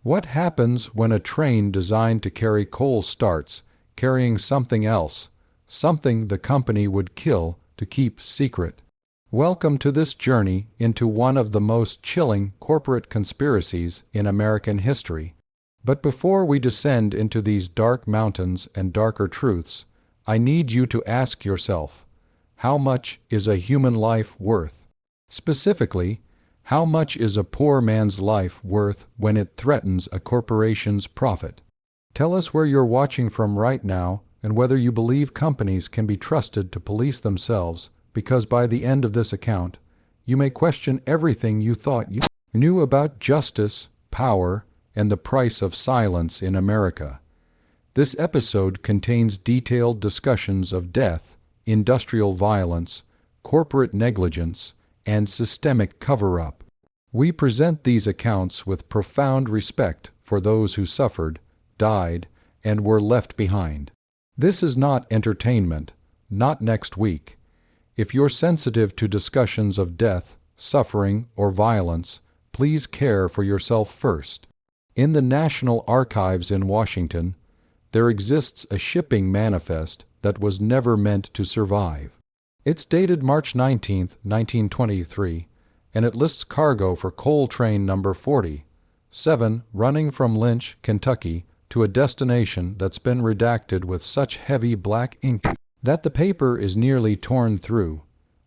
What happens when a train designed to carry coal starts carrying something else, something the company would kill to keep secret? Welcome to this journey into one of the most chilling corporate conspiracies in American history. But before we descend into these dark mountains and darker truths, I need you to ask yourself, how much is a human life worth? Specifically, how much is a poor man's life worth when it threatens a corporation's profit? Tell us where you're watching from right now and whether you believe companies can be trusted to police themselves, because by the end of this account, you may question everything you thought you knew about justice, power, and the price of silence in America. This episode contains detailed discussions of death, industrial violence, corporate negligence, and systemic cover-up. We present these accounts with profound respect for those who suffered, died, and were left behind. This is not entertainment, not next week. If you're sensitive to discussions of death, suffering, or violence, please care for yourself first. In the National Archives in Washington, there exists a shipping manifest that was never meant to survive. It's dated March 19, 1923, and it lists cargo for coal train number 47 running from Lynch, Kentucky, to a destination that's been redacted with such heavy black ink that the paper is nearly torn through.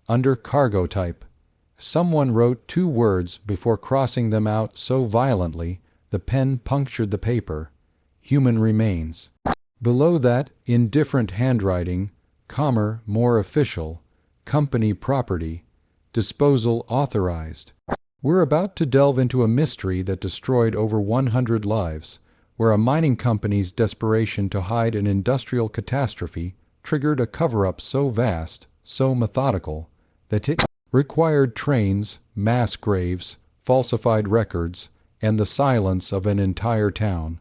Under cargo type, someone wrote 2 words before crossing them out so violently the pen punctured the paper: human remains. Below that, in different handwriting, more official, company property, disposal authorized. We're about to delve into a mystery that destroyed over 100 lives, where a mining company's desperation to hide an industrial catastrophe triggered a cover-up so vast, so methodical, that it required trains, mass graves, falsified records, and the silence of an entire town.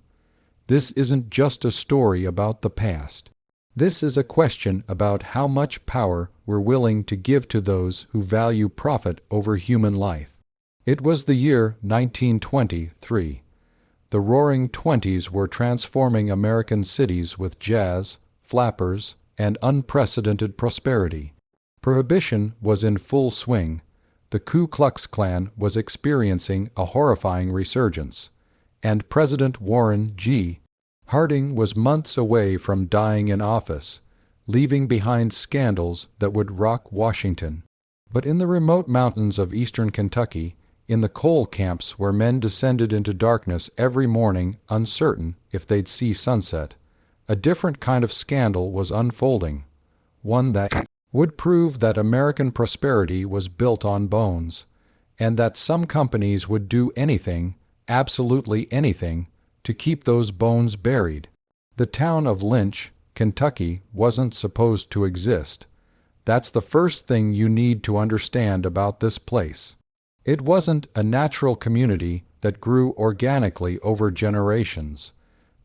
This isn't just a story about the past. This is a question about how much power we're willing to give to those who value profit over human life. It was the year 1923. The Roaring Twenties were transforming American cities with jazz, flappers, and unprecedented prosperity. Prohibition was in full swing. The Ku Klux Klan was experiencing a horrifying resurgence, and President Warren G. Harding was months away from dying in office, leaving behind scandals that would rock Washington. But in the remote mountains of eastern Kentucky, in the coal camps where men descended into darkness every morning uncertain if they'd see sunset, a different kind of scandal was unfolding, one that would prove that American prosperity was built on bones, and that some companies would do anything, absolutely anything, to keep those bones buried. The town of Lynch, Kentucky, wasn't supposed to exist. That's the first thing you need to understand about this place. It wasn't a natural community that grew organically over generations,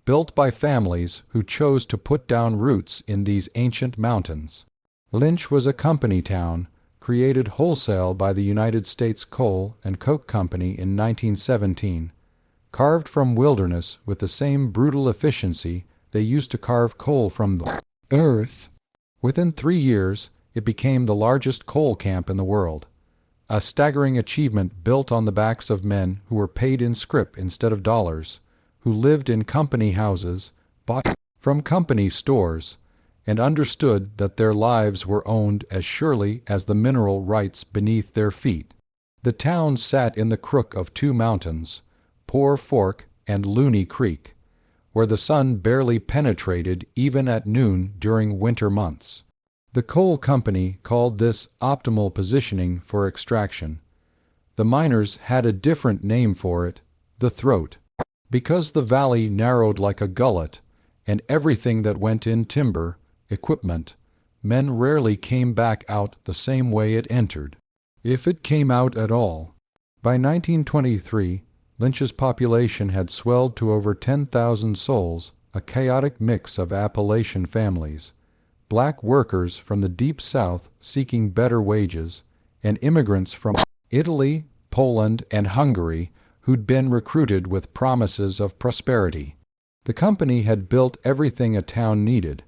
built by families who chose to put down roots in these ancient mountains. Lynch was a company town, created wholesale by the United States Coal and Coke Company in 1917, carved from wilderness with the same brutal efficiency they used to carve coal from the earth. Within 3 years, it became the largest coal camp in the world, a staggering achievement built on the backs of men who were paid in scrip instead of dollars, who lived in company houses, bought from company stores, and understood that their lives were owned as surely as the mineral rights beneath their feet. The town sat in the crook of 2 mountains, Poor Fork and Looney Creek, where the sun barely penetrated even at noon during winter months. The coal company called this optimal positioning for extraction. The miners had a different name for it, the throat. Because the valley narrowed like a gullet, and everything that went in timber, equipment, men rarely came back out the same way it entered, if it came out at all. By 1923, Lynch's population had swelled to over 10,000 souls, a chaotic mix of Appalachian families, black workers from the Deep South seeking better wages, and immigrants from Italy, Poland, and Hungary who'd been recruited with promises of prosperity. The company had built everything a town needed: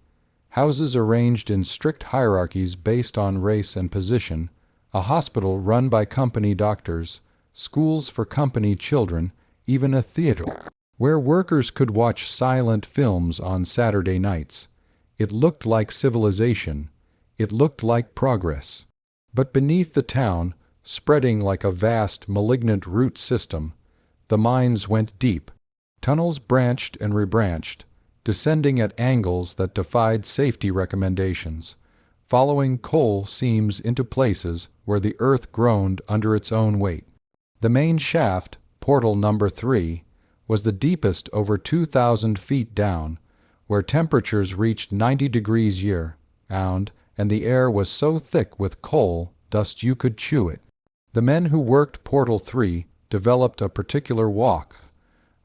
houses arranged in strict hierarchies based on race and position, a hospital run by company doctors, schools for company children, even a theater where workers could watch silent films on Saturday nights. It looked like civilization. It looked like progress. But beneath the town, spreading like a vast, malignant root system, the mines went deep. Tunnels branched and rebranched, descending at angles that defied safety recommendations, following coal seams into places where the earth groaned under its own weight. The main shaft, portal number 3, was the deepest over 2,000 feet down, where temperatures reached 90 degrees year-round, and the air was so thick with coal dust you could chew it. The men who worked Portal 3 developed a particular walk,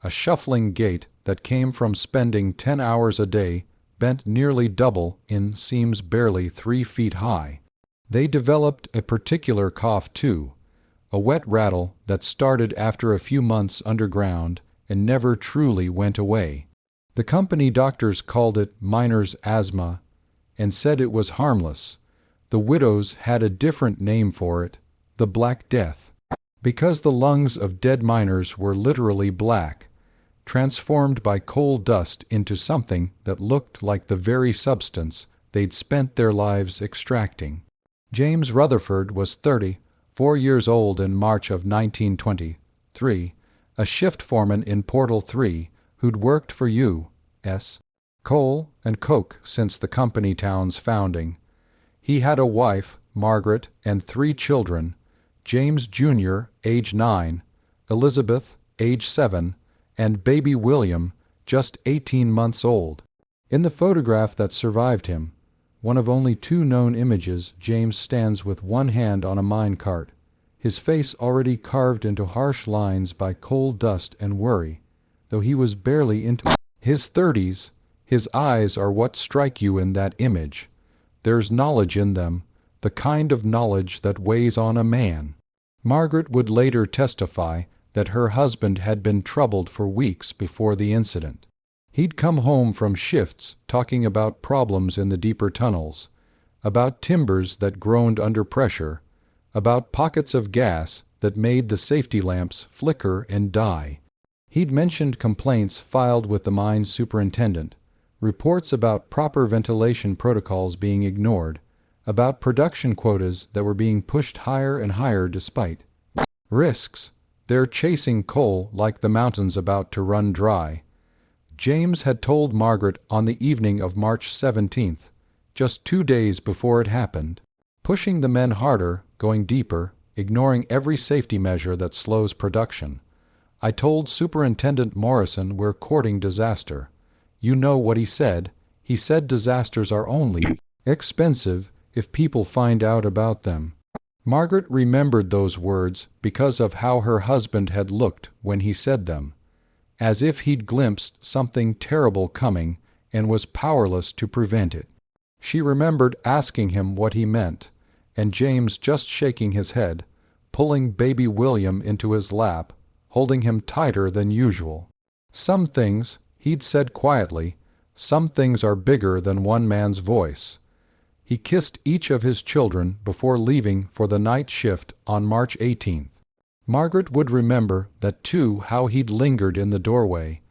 a shuffling gait that came from spending 10 hours a day, bent nearly double in seams barely 3 feet high. They developed a particular cough too, a wet rattle that started after a few months underground and never truly went away. The company doctors called it miner's asthma and said it was harmless. The widows had a different name for it, the Black Death, because the lungs of dead miners were literally black, transformed by coal dust into something that looked like the very substance they'd spent their lives extracting. James Rutherford was 34 years old in March of 1923, a shift foreman in Portal 3 who'd worked for U.S. Coal and Coke since the company town's founding. He had a wife, Margaret, and 3 children: James Jr., age 9, Elizabeth, age 7, and baby William, just 18 months old. In the photograph that survived him, one of only 2 known images, James stands with one hand on a mine cart, his face already carved into harsh lines by coal dust and worry. Though he was barely into his 30s, his eyes are what strike you in that image. There's knowledge in them, the kind of knowledge that weighs on a man. Margaret would later testify that her husband had been troubled for weeks before the incident. He'd come home from shifts talking about problems in the deeper tunnels, about timbers that groaned under pressure, about pockets of gas that made the safety lamps flicker and die. He'd mentioned complaints filed with the mine superintendent, reports about proper ventilation protocols being ignored, about production quotas that were being pushed higher and higher despite risks. They're chasing coal like the mountains about to run dry. James had told Margaret on the evening of March 17th, just 2 days before it happened, pushing the men harder, going deeper, ignoring every safety measure that slows production. I told Superintendent Morrison we're courting disaster. You know what he said. He said disasters are only expensive if people find out about them. Margaret remembered those words because of how her husband had looked when he said them, as if he'd glimpsed something terrible coming and was powerless to prevent it. She remembered asking him what he meant, and James just shaking his head, pulling baby William into his lap, holding him tighter than usual. Some things, he'd said quietly, some things are bigger than one man's voice. He kissed each of his children before leaving for the night shift on March 18th. Margaret would remember that too, how he'd lingered in the doorway,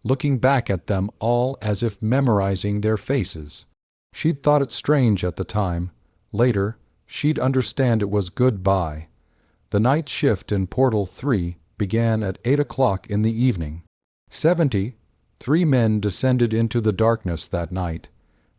looking back at them all as if memorizing their faces. She'd thought it strange at the time. Later, she'd understand it was goodbye. The night shift in Portal 3 began at 8 o'clock in the evening. 73 men descended into the darkness that night,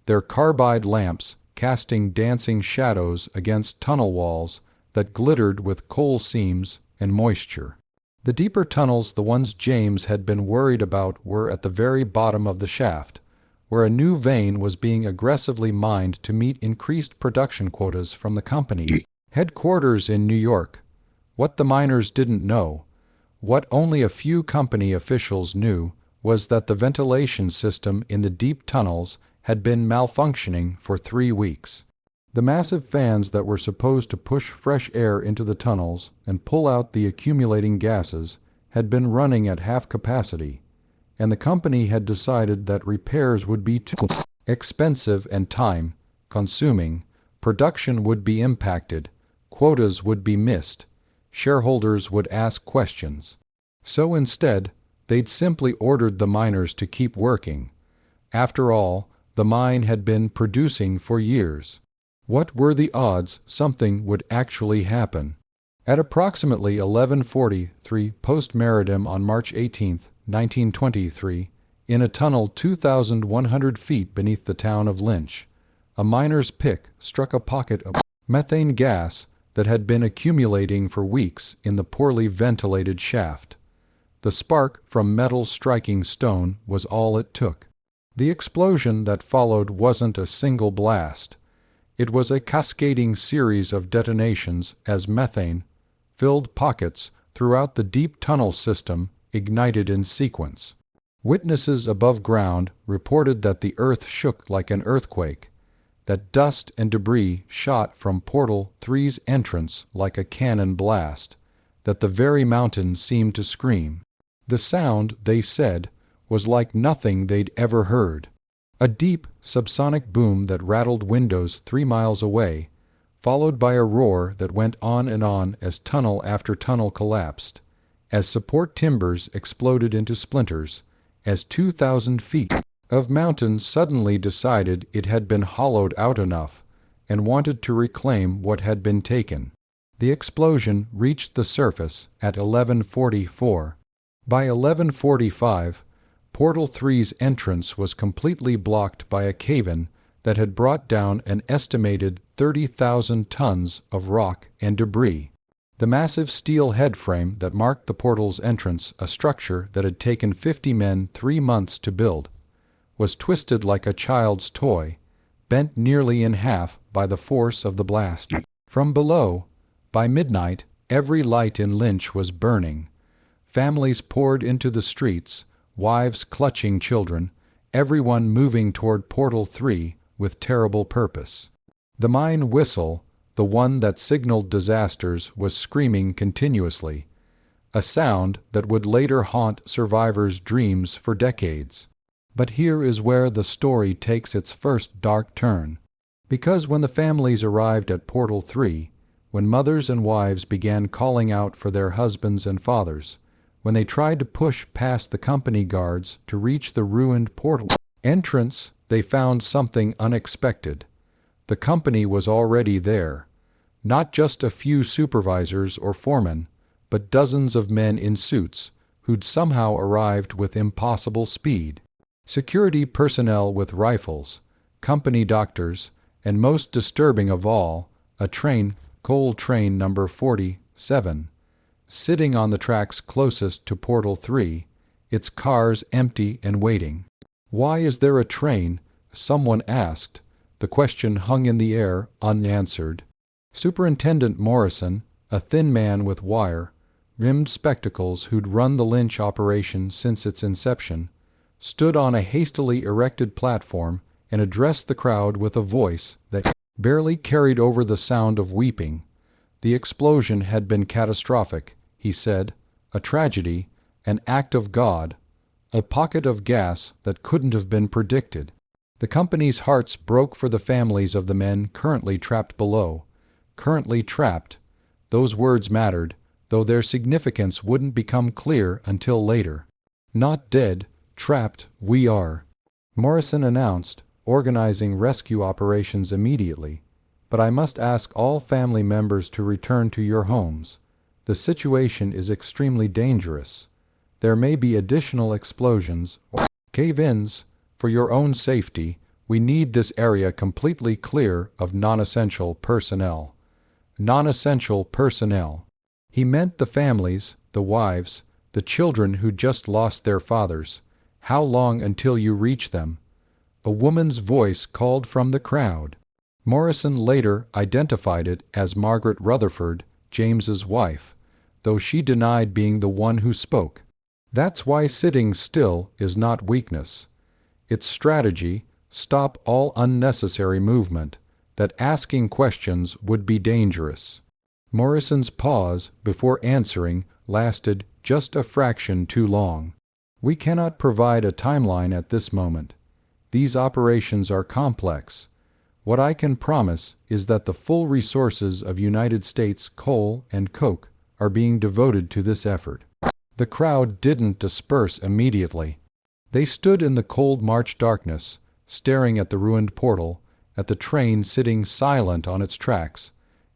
their carbide lamps casting dancing shadows against tunnel walls that glittered with coal seams and moisture. The deeper tunnels, the ones James had been worried about, were at the very bottom of the shaft, where a new vein was being aggressively mined to meet increased production quotas from the company headquarters in New York. What the miners didn't know, what only a few company officials knew, was that the ventilation system in the deep tunnels had been malfunctioning for 3 weeks. The massive fans that were supposed to push fresh air into the tunnels and pull out the accumulating gases had been running at half capacity, and the company had decided that repairs would be too expensive and time-consuming, production would be impacted, quotas would be missed, shareholders would ask questions. So instead, they'd simply ordered the miners to keep working. After all, the mine had been producing for years. What were the odds something would actually happen? At approximately 11:43 post-meridiem on March 18, 1923, in a tunnel 2,100 feet beneath the town of Lynch, a miner's pick struck a pocket of methane gas that had been accumulating for weeks in the poorly ventilated shaft. The spark from metal striking stone was all it took. The explosion that followed wasn't a single blast. It was a cascading series of detonations as methane-filled pockets throughout the deep tunnel system ignited in sequence. Witnesses above ground reported that the earth shook like an earthquake, that dust and debris shot from Portal 3's entrance like a cannon blast, that the very mountain seemed to scream. The sound, they said, was like nothing they'd ever heard. A deep, subsonic boom that rattled windows 3 miles away, followed by a roar that went on as tunnel after tunnel collapsed, as support timbers exploded into splinters, as 2,000 feet of mountain suddenly decided it had been hollowed out enough and wanted to reclaim what had been taken. The explosion reached the surface at 11:44. By 11:45, Portal 3's entrance was completely blocked by a cave-in that had brought down an estimated 30,000 tons of rock and debris. The massive steel headframe that marked the portal's entrance, a structure that had taken 50 men 3 months to build, was twisted like a child's toy, bent nearly in half by the force of the blast. From below, by midnight, every light in Lynch was burning. Families poured into the streets, wives clutching children, everyone moving toward Portal 3 with terrible purpose. The mine whistle, the one that signaled disasters, was screaming continuously, a sound that would later haunt survivors' dreams for decades. But here is where the story takes its first dark turn. Because when the families arrived at Portal 3, when mothers and wives began calling out for their husbands and fathers, when they tried to push past the company guards to reach the ruined portal entrance, they found something unexpected. The company was already there. Not just a few supervisors or foremen, but dozens of men in suits who'd somehow arrived with impossible speed. Security personnel with rifles, company doctors, and most disturbing of all, a train, coal train number 47, sitting on the tracks closest to Portal 3, its cars empty and waiting. "Why is there a train?" someone asked. The question hung in the air, unanswered. Superintendent Morrison, a thin man with wire-rimmed spectacles who'd run the Lynch operation since its inception, stood on a hastily erected platform and addressed the crowd with a voice that barely carried over the sound of weeping. The explosion had been catastrophic, he said, a tragedy, an act of God, a pocket of gas that couldn't have been predicted. The company's hearts broke for the families of the men currently trapped below. Currently trapped. Those words mattered, though their significance wouldn't become clear until later. Not dead, trapped we are, Morrison announced, organizing rescue operations immediately. But I must ask all family members to return to your homes. The situation is extremely dangerous. There may be additional explosions or cave-ins. For your own safety, we need this area completely clear of non-essential personnel. Non-essential personnel. He meant the families, the wives, the children who just lost their fathers. How long until you reach them? A woman's voice called from the crowd. Morrison later identified it as Margaret Rutherford, James's wife, though she denied being the one who spoke. That's why sitting still is not weakness. It's strategy, stop all unnecessary movement, that asking questions would be dangerous. Morrison's pause before answering lasted just a fraction too long. We cannot provide a timeline at this moment. These operations are complex. What I can promise is that the full resources of United States coal and coke are being devoted to this effort. The crowd didn't disperse immediately. They stood in the cold March darkness, staring at the ruined portal, at the train sitting silent on its tracks,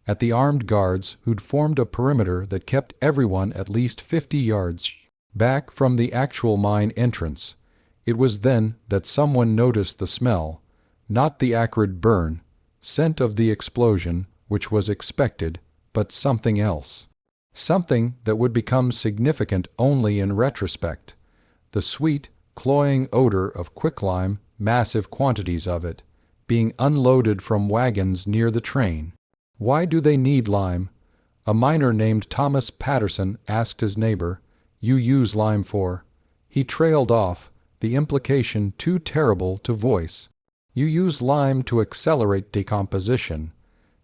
at the armed guards who'd formed a perimeter that kept everyone at least 50 yards back from the actual mine entrance. It was then that someone noticed the smell, not the acrid burn, scent of the explosion, which was expected, but something else. Something that would become significant only in retrospect. The sweet, cloying odor of quicklime, massive quantities of it, being unloaded from wagons near the train. Why do they need lime? A miner named Thomas Patterson asked his neighbor. You use lime for? He trailed off, the implication too terrible to voice. You use lime to accelerate decomposition.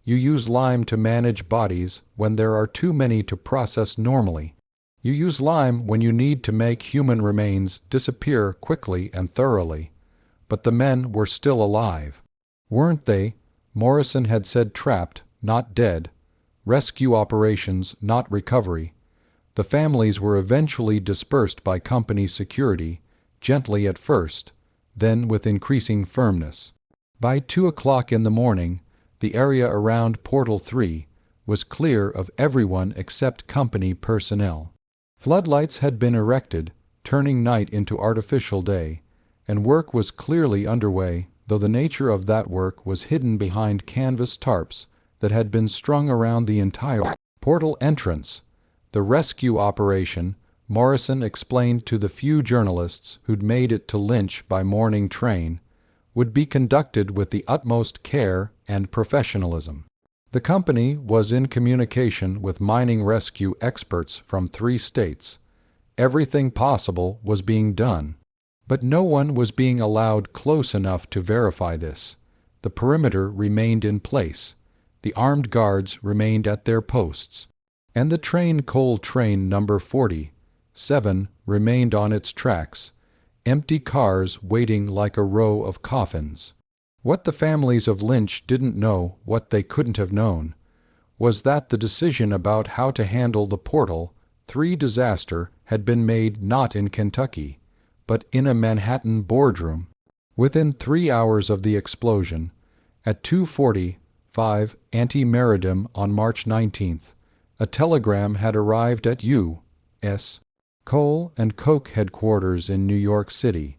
You use lime to manage bodies when there are too many to process normally. You use lime when you need to make human remains disappear quickly and thoroughly. But the men were still alive. Weren't they? Morrison had said trapped, not dead. Rescue operations, not recovery. The families were eventually dispersed by company security, gently at first, then with increasing firmness. By 2 o'clock in the morning, the area around Portal 3 was clear of everyone except company personnel. Floodlights had been erected, turning night into artificial day, and work was clearly underway, though the nature of that work was hidden behind canvas tarps that had been strung around the entire portal entrance. The rescue operation, Morrison explained to the few journalists who'd made it to Lynch by morning train, would be conducted with the utmost care and professionalism. The company was in communication with mining rescue experts from 3 states. Everything possible was being done. But no one was being allowed close enough to verify this. The perimeter remained in place. The armed guards remained at their posts. And the coal train number 47 remained on its tracks, empty cars waiting like a row of coffins. What the families of Lynch didn't know, what they couldn't have known, was that the decision about how to handle the Portal 3 disaster had been made not in Kentucky, but in a Manhattan boardroom. Within 3 hours of the explosion, at 2:45 ante-meridiem on March 19th, a telegram had arrived at U.S. Coal and Coke headquarters in New York City.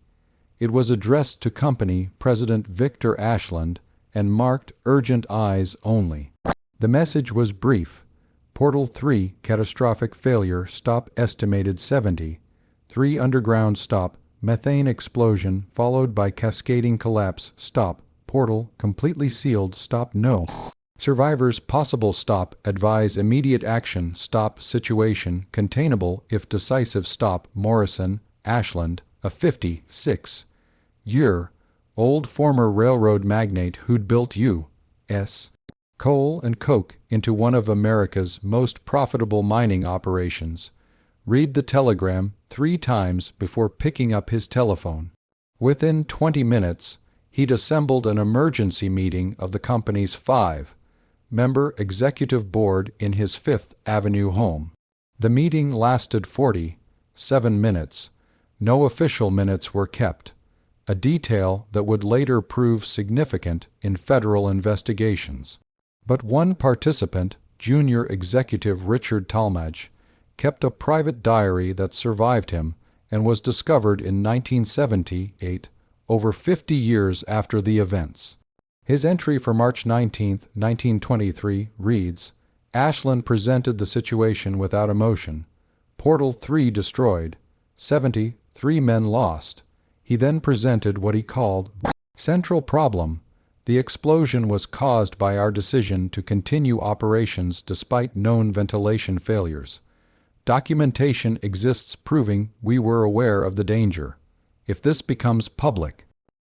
It was addressed to Company President Victor Ashland and marked urgent eyes only. The message was brief. Portal 3 catastrophic failure, stop estimated 70. 3 underground stop, methane explosion followed by cascading collapse, stop, portal completely sealed, stop, no. Survivors possible, stop, advise immediate action, stop, situation containable if decisive, stop. Morrison, Ashland, a 56-year-old former railroad magnate who'd built U.S. coal and coke into one of America's most profitable mining operations, read the telegram 3 times before picking up his telephone. Within 20 minutes, he'd assembled an emergency meeting of the company's 5-member executive board in his Fifth Avenue home. The meeting lasted 47 minutes. No official minutes were kept, a detail that would later prove significant in federal investigations. But one participant, junior executive Richard Talmadge, kept a private diary that survived him and was discovered in 1978, over 50 years after the events. His entry for March 19, 1923, reads, Ashland presented the situation without emotion. Portal 3 destroyed. 73 men lost. He then presented what he called central problem. The explosion was caused by our decision to continue operations despite known ventilation failures. Documentation exists proving we were aware of the danger. If this becomes public,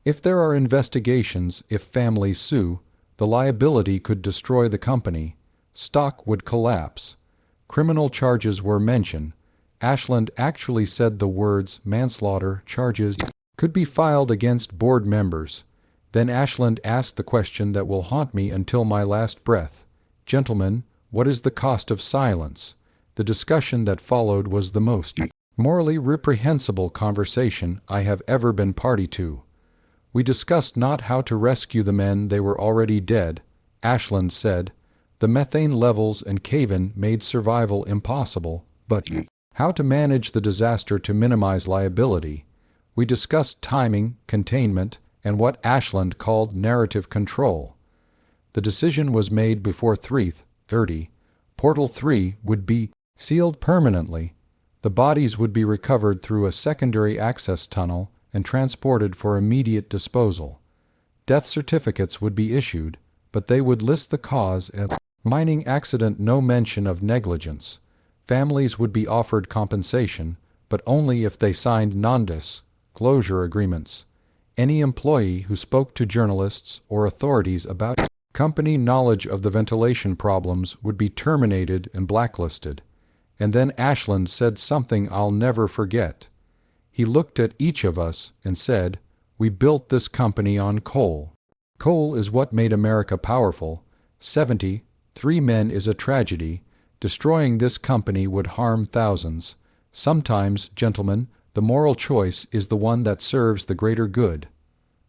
if there are investigations, if families sue, the liability could destroy the company. Stock would collapse. Criminal charges were mentioned. Ashland actually said the words manslaughter charges could be filed against board members. Then Ashland asked the question that will haunt me until my last breath. Gentlemen, what is the cost of silence? The discussion that followed was the most morally reprehensible conversation I have ever been party to. We discussed not how to rescue the men, they were already dead. Ashland said, the methane levels and cave-in made survival impossible, but how to manage the disaster to minimize liability. We discussed timing, containment, and what Ashland called narrative control. The decision was made before 3:30. Portal 3 would be sealed permanently. The bodies would be recovered through a secondary access tunnel and transported for immediate disposal. Death certificates would be issued, but they would list the cause as mining accident, no mention of negligence. Families would be offered compensation, but only if they signed non-disclosure agreements. Any employee who spoke to journalists or authorities about company knowledge of the ventilation problems would be terminated and blacklisted. And then Ashland said something I'll never forget. He looked at each of us and said, we built this company on coal. Coal is what made America powerful. 73 men is a tragedy. Destroying this company would harm thousands. Sometimes, gentlemen, the moral choice is the one that serves the greater good.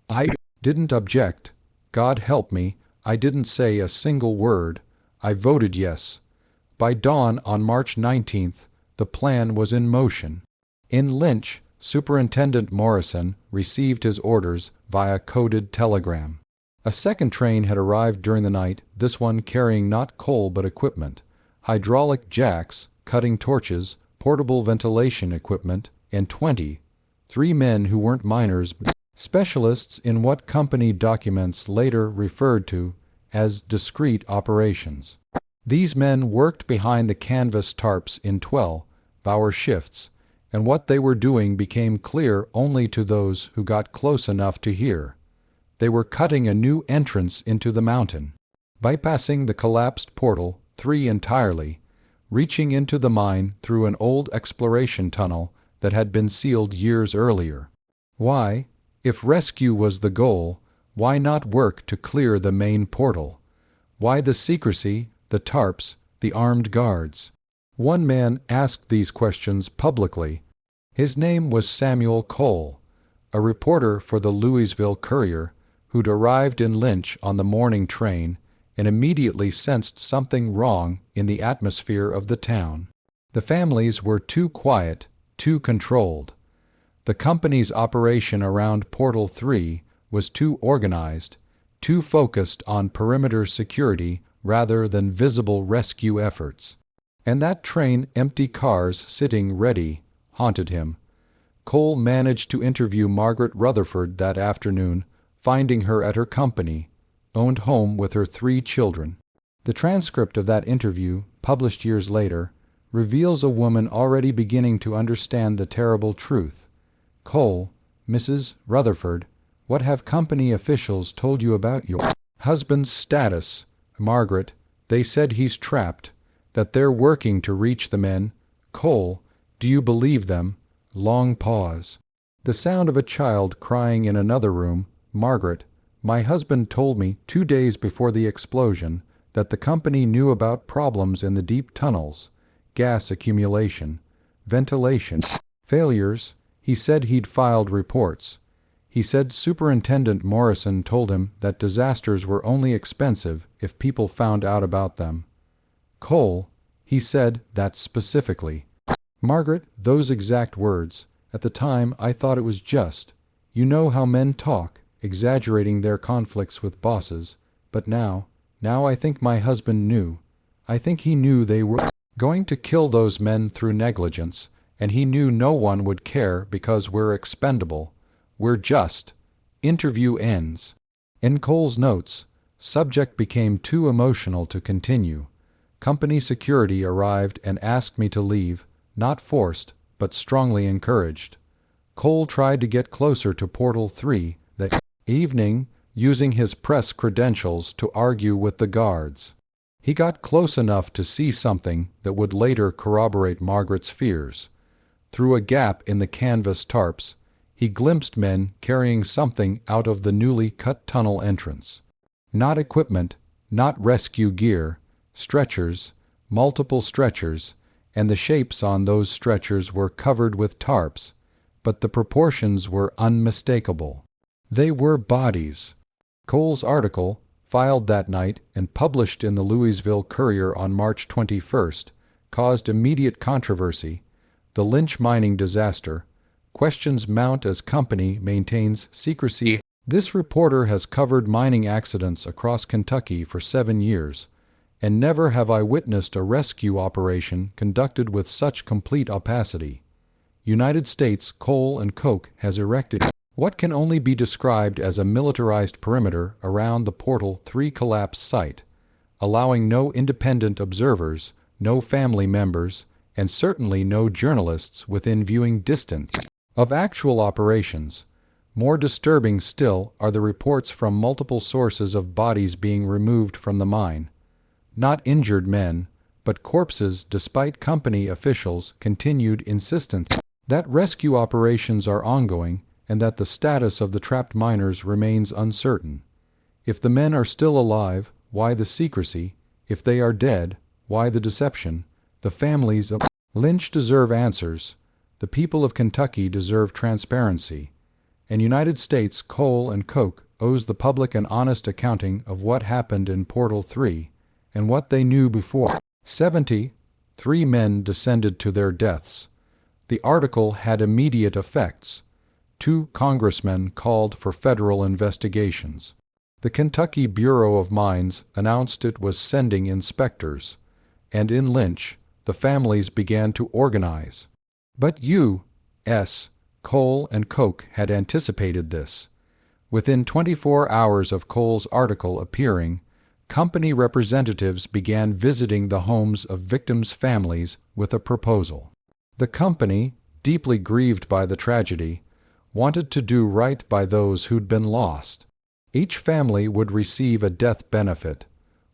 I didn't object. God help me, I didn't say a single word. I voted yes. By dawn on March 19th, the plan was in motion. In Lynch, Superintendent Morrison received his orders via coded telegram. A second train had arrived during the night, this one carrying not coal but equipment. Hydraulic jacks, cutting torches, portable ventilation equipment, and 23 men who weren't miners but specialists in what company documents later referred to as discrete operations. These men worked behind the canvas tarps in 12-hour shifts, and what they were doing became clear only to those who got close enough to hear. They were cutting a new entrance into the mountain, bypassing the collapsed portal 3 entirely, reaching into the mine through an old exploration tunnel that had been sealed years earlier. Why, if rescue was the goal, why not work to clear the main portal? Why the secrecy, the tarps, the armed guards? One man asked these questions publicly. His name was Samuel Cole, a reporter for the Louisville Courier, who'd arrived in Lynch on the morning train and immediately sensed something wrong in the atmosphere of the town. The families were too quiet, too controlled. The company's operation around Portal 3 was too organized, too focused on perimeter security rather than visible rescue efforts. And that train, empty cars sitting ready, haunted him. Cole managed to interview Margaret Rutherford that afternoon, finding her at her company-owned home with her 3 children. The transcript of that interview, published years later, reveals a woman already beginning to understand the terrible truth. Cole, Mrs. Rutherford, what have company officials told you about your husband's status? Margaret, they said he's trapped, that they're working to reach the men. Cole, do you believe them? Long pause. The sound of a child crying in another room. Margaret, my husband told me 2 days before the explosion that the company knew about problems in the deep tunnels, gas accumulation, ventilation, failures. He said he'd filed reports. He said Superintendent Morrison told him that disasters were only expensive if people found out about them. Cole, he said that specifically. Margaret, those exact words. At the time I thought it was just. You know how men talk, exaggerating their conflicts with bosses, but now I think my husband knew. I think he knew they were going to kill those men through negligence, and he knew no one would care because we're expendable. We're just. Interview ends. In Cole's notes, subject became too emotional to continue. Company security arrived and asked me to leave, not forced, but strongly encouraged. Cole tried to get closer to Portal 3 that evening, using his press credentials to argue with the guards. He got close enough to see something that would later corroborate Margaret's fears. Through a gap in the canvas tarps, he glimpsed men carrying something out of the newly cut tunnel entrance. Not equipment, not rescue gear, stretchers, multiple stretchers, and the shapes on those stretchers were covered with tarps, but the proportions were unmistakable. They were bodies. Cole's article, filed that night and published in the Louisville Courier on March 21st, caused immediate controversy. The Lynch mining disaster. Questions mount as company maintains secrecy. This reporter has covered mining accidents across Kentucky for 7 years, and never have I witnessed a rescue operation conducted with such complete opacity. United States Coal and Coke has erected what can only be described as a militarized perimeter around the Portal 3 collapse site, allowing no independent observers, no family members, and certainly no journalists within viewing distance of actual operations. More disturbing still are the reports from multiple sources of bodies being removed from the mine. Not injured men, but corpses, despite company officials' continued insistence that rescue operations are ongoing and that the status of the trapped miners remains uncertain. If the men are still alive, why the secrecy? If they are dead, why the deception? The families of Lynch deserve answers. The people of Kentucky deserve transparency. And United States Coal and Coke owes the public an honest accounting of what happened in Portal 3 and what they knew before. 73 men descended to their deaths. The article had immediate effects. 2 congressmen called for federal investigations. The Kentucky Bureau of Mines announced it was sending inspectors, and in Lynch, the families began to organize. But U.S. Coal and Coke had anticipated this. Within 24 hours of Cole's article appearing, company representatives began visiting the homes of victims' families with a proposal. The company, deeply grieved by the tragedy, wanted to do right by those who'd been lost. Each family would receive a death benefit,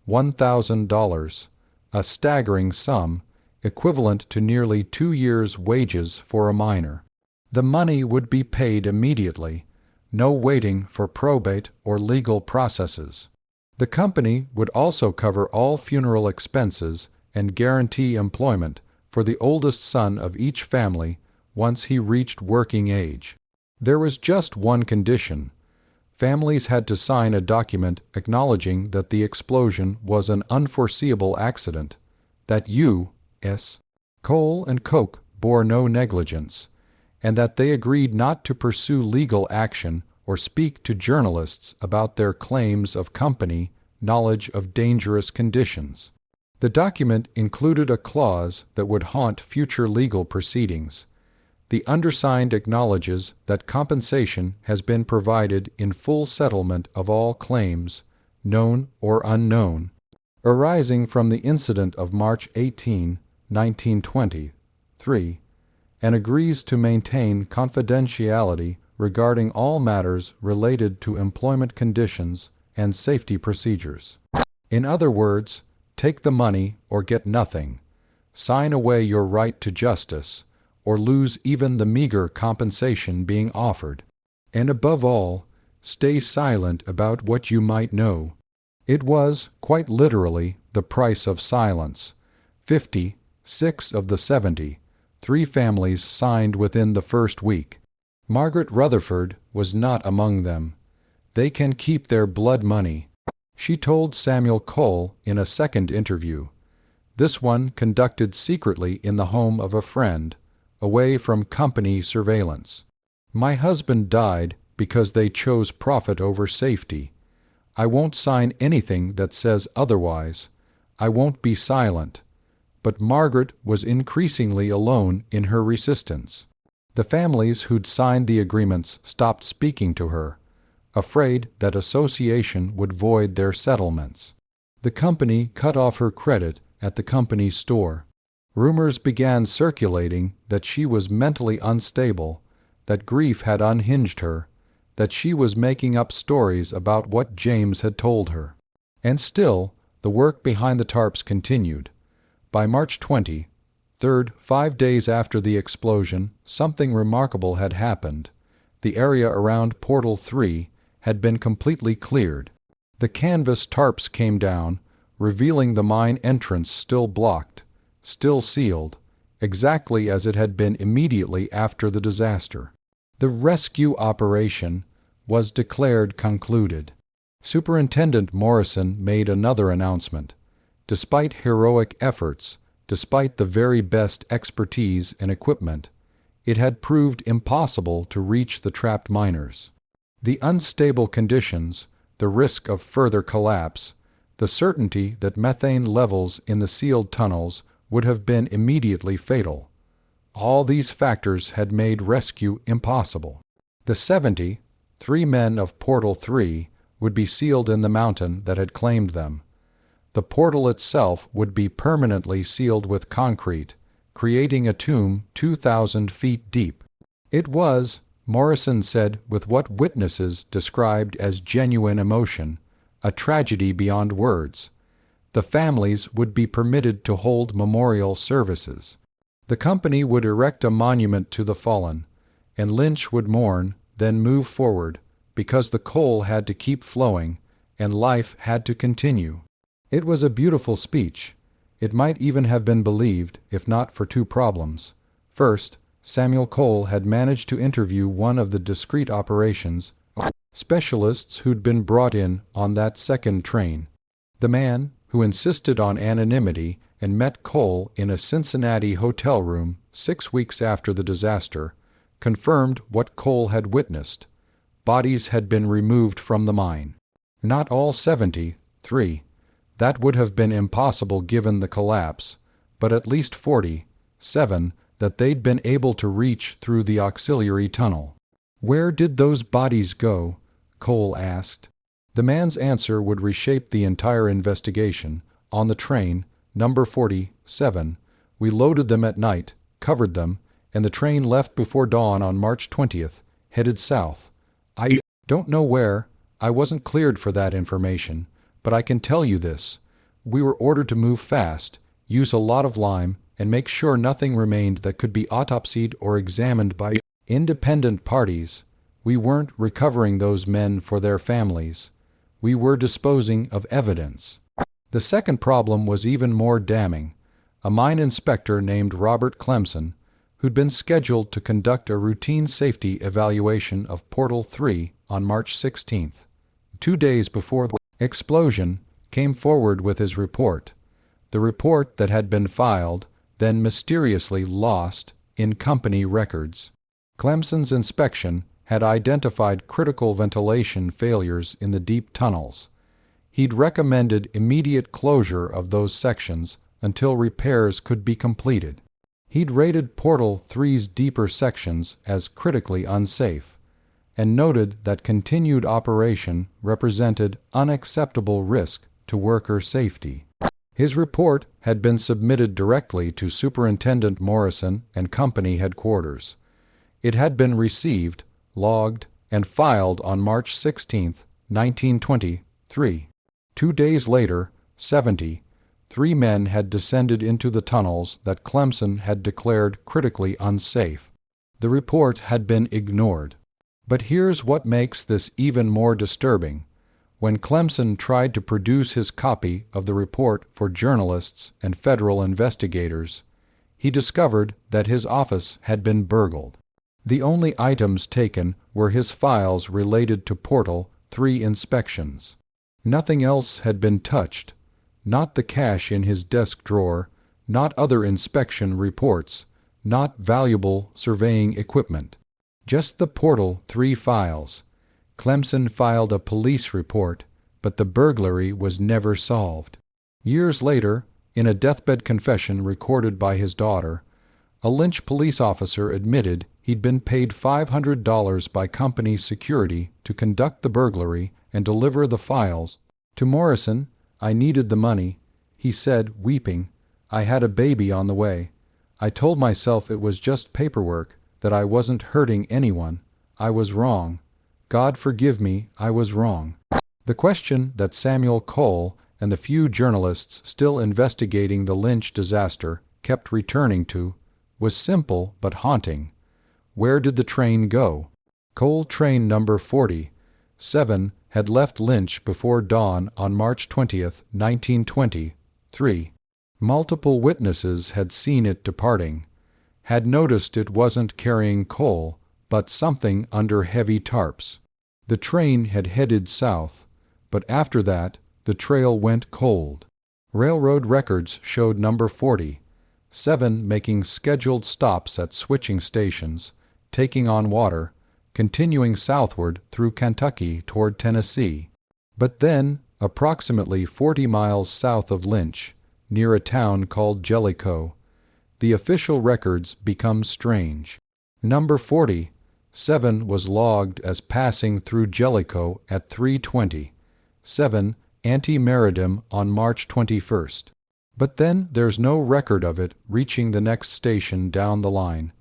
$1,000, a staggering sum, equivalent to nearly 2 years' wages for a miner. The money would be paid immediately, no waiting for probate or legal processes. The company would also cover all funeral expenses and guarantee employment for the oldest son of each family once he reached working age. There was just one condition. Families had to sign a document acknowledging that the explosion was an unforeseeable accident, that U.S. Coal and Coke bore no negligence, and that they agreed not to pursue legal action or speak to journalists about their claims of company knowledge of dangerous conditions. The document included a clause that would haunt future legal proceedings. The undersigned acknowledges that compensation has been provided in full settlement of all claims, known or unknown, arising from the incident of March 18, 1923, and agrees to maintain confidentiality regarding all matters related to employment conditions and safety procedures. In other words, take the money or get nothing. Sign away your right to justice, or lose even the meager compensation being offered. And above all, stay silent about what you might know. It was, quite literally, the price of silence. 56 of the 73 families signed within the first week. Margaret Rutherford was not among them. They can keep their blood money, she told Samuel Cole in a second interview. This one conducted secretly in the home of a friend, away from company surveillance. My husband died because they chose profit over safety. I won't sign anything that says otherwise. I won't be silent. But Margaret was increasingly alone in her resistance. The families who'd signed the agreements stopped speaking to her, afraid that association would void their settlements. The company cut off her credit at the company's store. Rumors began circulating that she was mentally unstable, that grief had unhinged her, that she was making up stories about what James had told her. And still, the work behind the tarps continued. By March 20, Third, 5 days after the explosion, something remarkable had happened. The area around Portal 3 had been completely cleared. The canvas tarps came down, revealing the mine entrance still blocked, still sealed, exactly as it had been immediately after the disaster. The rescue operation was declared concluded. Superintendent Morrison made another announcement. Despite heroic efforts, despite the very best expertise and equipment, it had proved impossible to reach the trapped miners. The unstable conditions, the risk of further collapse, the certainty that methane levels in the sealed tunnels would have been immediately fatal. All these factors had made rescue impossible. The 73 men of Portal 3 would be sealed in the mountain that had claimed them. The portal itself would be permanently sealed with concrete, creating a tomb 2,000 feet deep. It was, Morrison said with what witnesses described as genuine emotion, a tragedy beyond words. The families would be permitted to hold memorial services. The company would erect a monument to the fallen, and Lynch would mourn, then move forward, because the coal had to keep flowing, and life had to continue. It was a beautiful speech. It might even have been believed, if not for two problems. First, Samuel Cole had managed to interview one of the discrete operations specialists who'd been brought in on that second train. The man, who insisted on anonymity and met Cole in a Cincinnati hotel room 6 weeks after the disaster, confirmed what Cole had witnessed. Bodies had been removed from the mine. Not all 73. That would have been impossible given the collapse, but at least 47 that they'd been able to reach through the auxiliary tunnel. Where did those bodies go? Cole asked. The man's answer would reshape the entire investigation. On the train, number 47, we loaded them at night, covered them, and the train left before dawn on March 20th, headed south. I don't know where. I wasn't cleared for that information, but I can tell you this. We were ordered to move fast, use a lot of lime, and make sure nothing remained that could be autopsied or examined by independent parties. We weren't recovering those men for their families. We were disposing of evidence. The second problem was even more damning. A mine inspector named Robert Clemson, who'd been scheduled to conduct a routine safety evaluation of Portal 3 on March 16th, 2 days before the explosion, came forward with his report. The report that had been filed, then mysteriously lost, in company records. Clemson's inspection had identified critical ventilation failures in the deep tunnels. He'd recommended immediate closure of those sections until repairs could be completed. He'd rated Portal 3's deeper sections as critically unsafe, and noted that continued operation represented unacceptable risk to worker safety. His report had been submitted directly to Superintendent Morrison and company headquarters. It had been received, logged, and filed on March 16, 1923. 2 days later, 73 men had descended into the tunnels that Clemson had declared critically unsafe. The report had been ignored. But here's what makes this even more disturbing. When Clemson tried to produce his copy of the report for journalists and federal investigators, he discovered that his office had been burgled. The only items taken were his files related to Portal 3 inspections. Nothing else had been touched, not the cash in his desk drawer, not other inspection reports, not valuable surveying equipment. Just the Portal 3 files. Clemson filed a police report, but the burglary was never solved. Years later, in a deathbed confession recorded by his daughter, a Lynch police officer admitted he'd been paid $500 by company security to conduct the burglary and deliver the files. To Morrison, "I needed the money," he said, weeping. "I had a baby on the way. I told myself it was just paperwork, that I wasn't hurting anyone. I was wrong. God forgive me, I was wrong." The question that Samuel Cole and the few journalists still investigating the Lynch disaster kept returning to, was simple but haunting. Where did the train go? Coal train number 47 had left Lynch before dawn on March 20th, 1923. Multiple witnesses had seen it departing, had noticed it wasn't carrying coal, but something under heavy tarps. The train had headed south, but after that, the trail went cold. Railroad records showed number 47 making scheduled stops at switching stations, taking on water, continuing southward through Kentucky toward Tennessee. But then, approximately 40 miles south of Lynch, near a town called Jellicoe, the official records become strange. Number 47 was logged as passing through Jellicoe at 3:27 ante-meridiem on March 21st. But then there's no record of it reaching the next station down the line,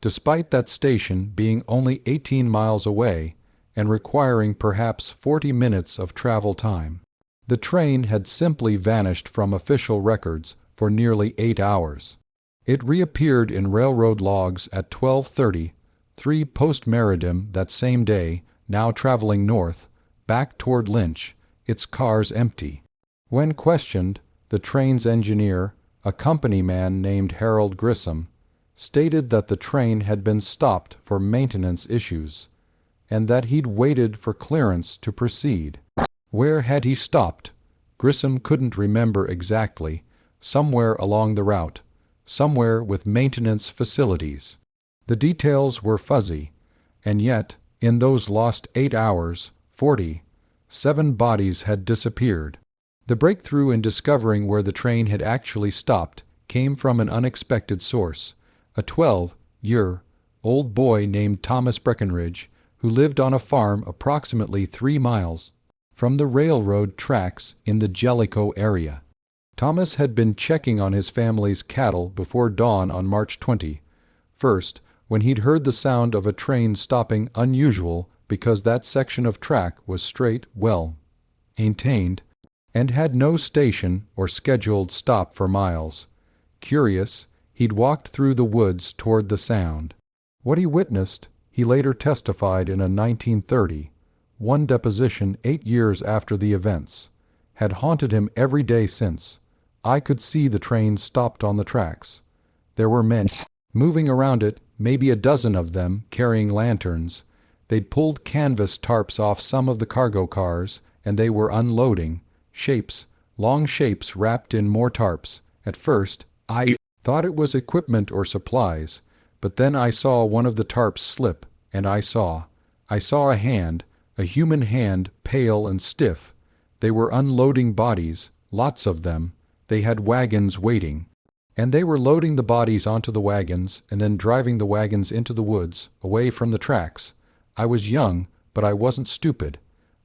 despite that station being only 18 miles away and requiring perhaps 40 minutes of travel time. The train had simply vanished from official records for nearly 8 hours. It reappeared in railroad logs at 12:33 post-meridiem that same day, now traveling north, back toward Lynch, its cars empty. When questioned, the train's engineer, a company man named Harold Grissom, stated that the train had been stopped for maintenance issues, and that he'd waited for clearance to proceed. Where had he stopped? Grissom couldn't remember exactly. Somewhere along the route, somewhere with maintenance facilities. The details were fuzzy, and yet, in those lost 8 hours, 47 bodies had disappeared. The breakthrough in discovering where the train had actually stopped came from an unexpected source, a 12-year-old boy named Thomas Breckenridge, who lived on a farm approximately 3 miles from the railroad tracks in the Jellicoe area. Thomas had been checking on his family's cattle before dawn on March 21st, when he'd heard the sound of a train stopping unusual because that section of track was straight, well maintained, and had no station or scheduled stop for miles. Curious, he'd walked through the woods toward the sound. What he witnessed, he later testified in a 1931 deposition 8 years after the events, had haunted him every day since. I could see the train stopped on the tracks. There were men moving around it, maybe a dozen of them, carrying lanterns. They'd pulled canvas tarps off some of the cargo cars, and they were unloading. Shapes, long shapes wrapped in more tarps. At first, I thought it was equipment or supplies, but then I saw one of the tarps slip, and I saw a hand, a human hand, pale and stiff. They were unloading bodies, lots of them. They had wagons waiting, and they were loading the bodies onto the wagons and then driving the wagons into the woods, away from the tracks. I was young, but I wasn't stupid.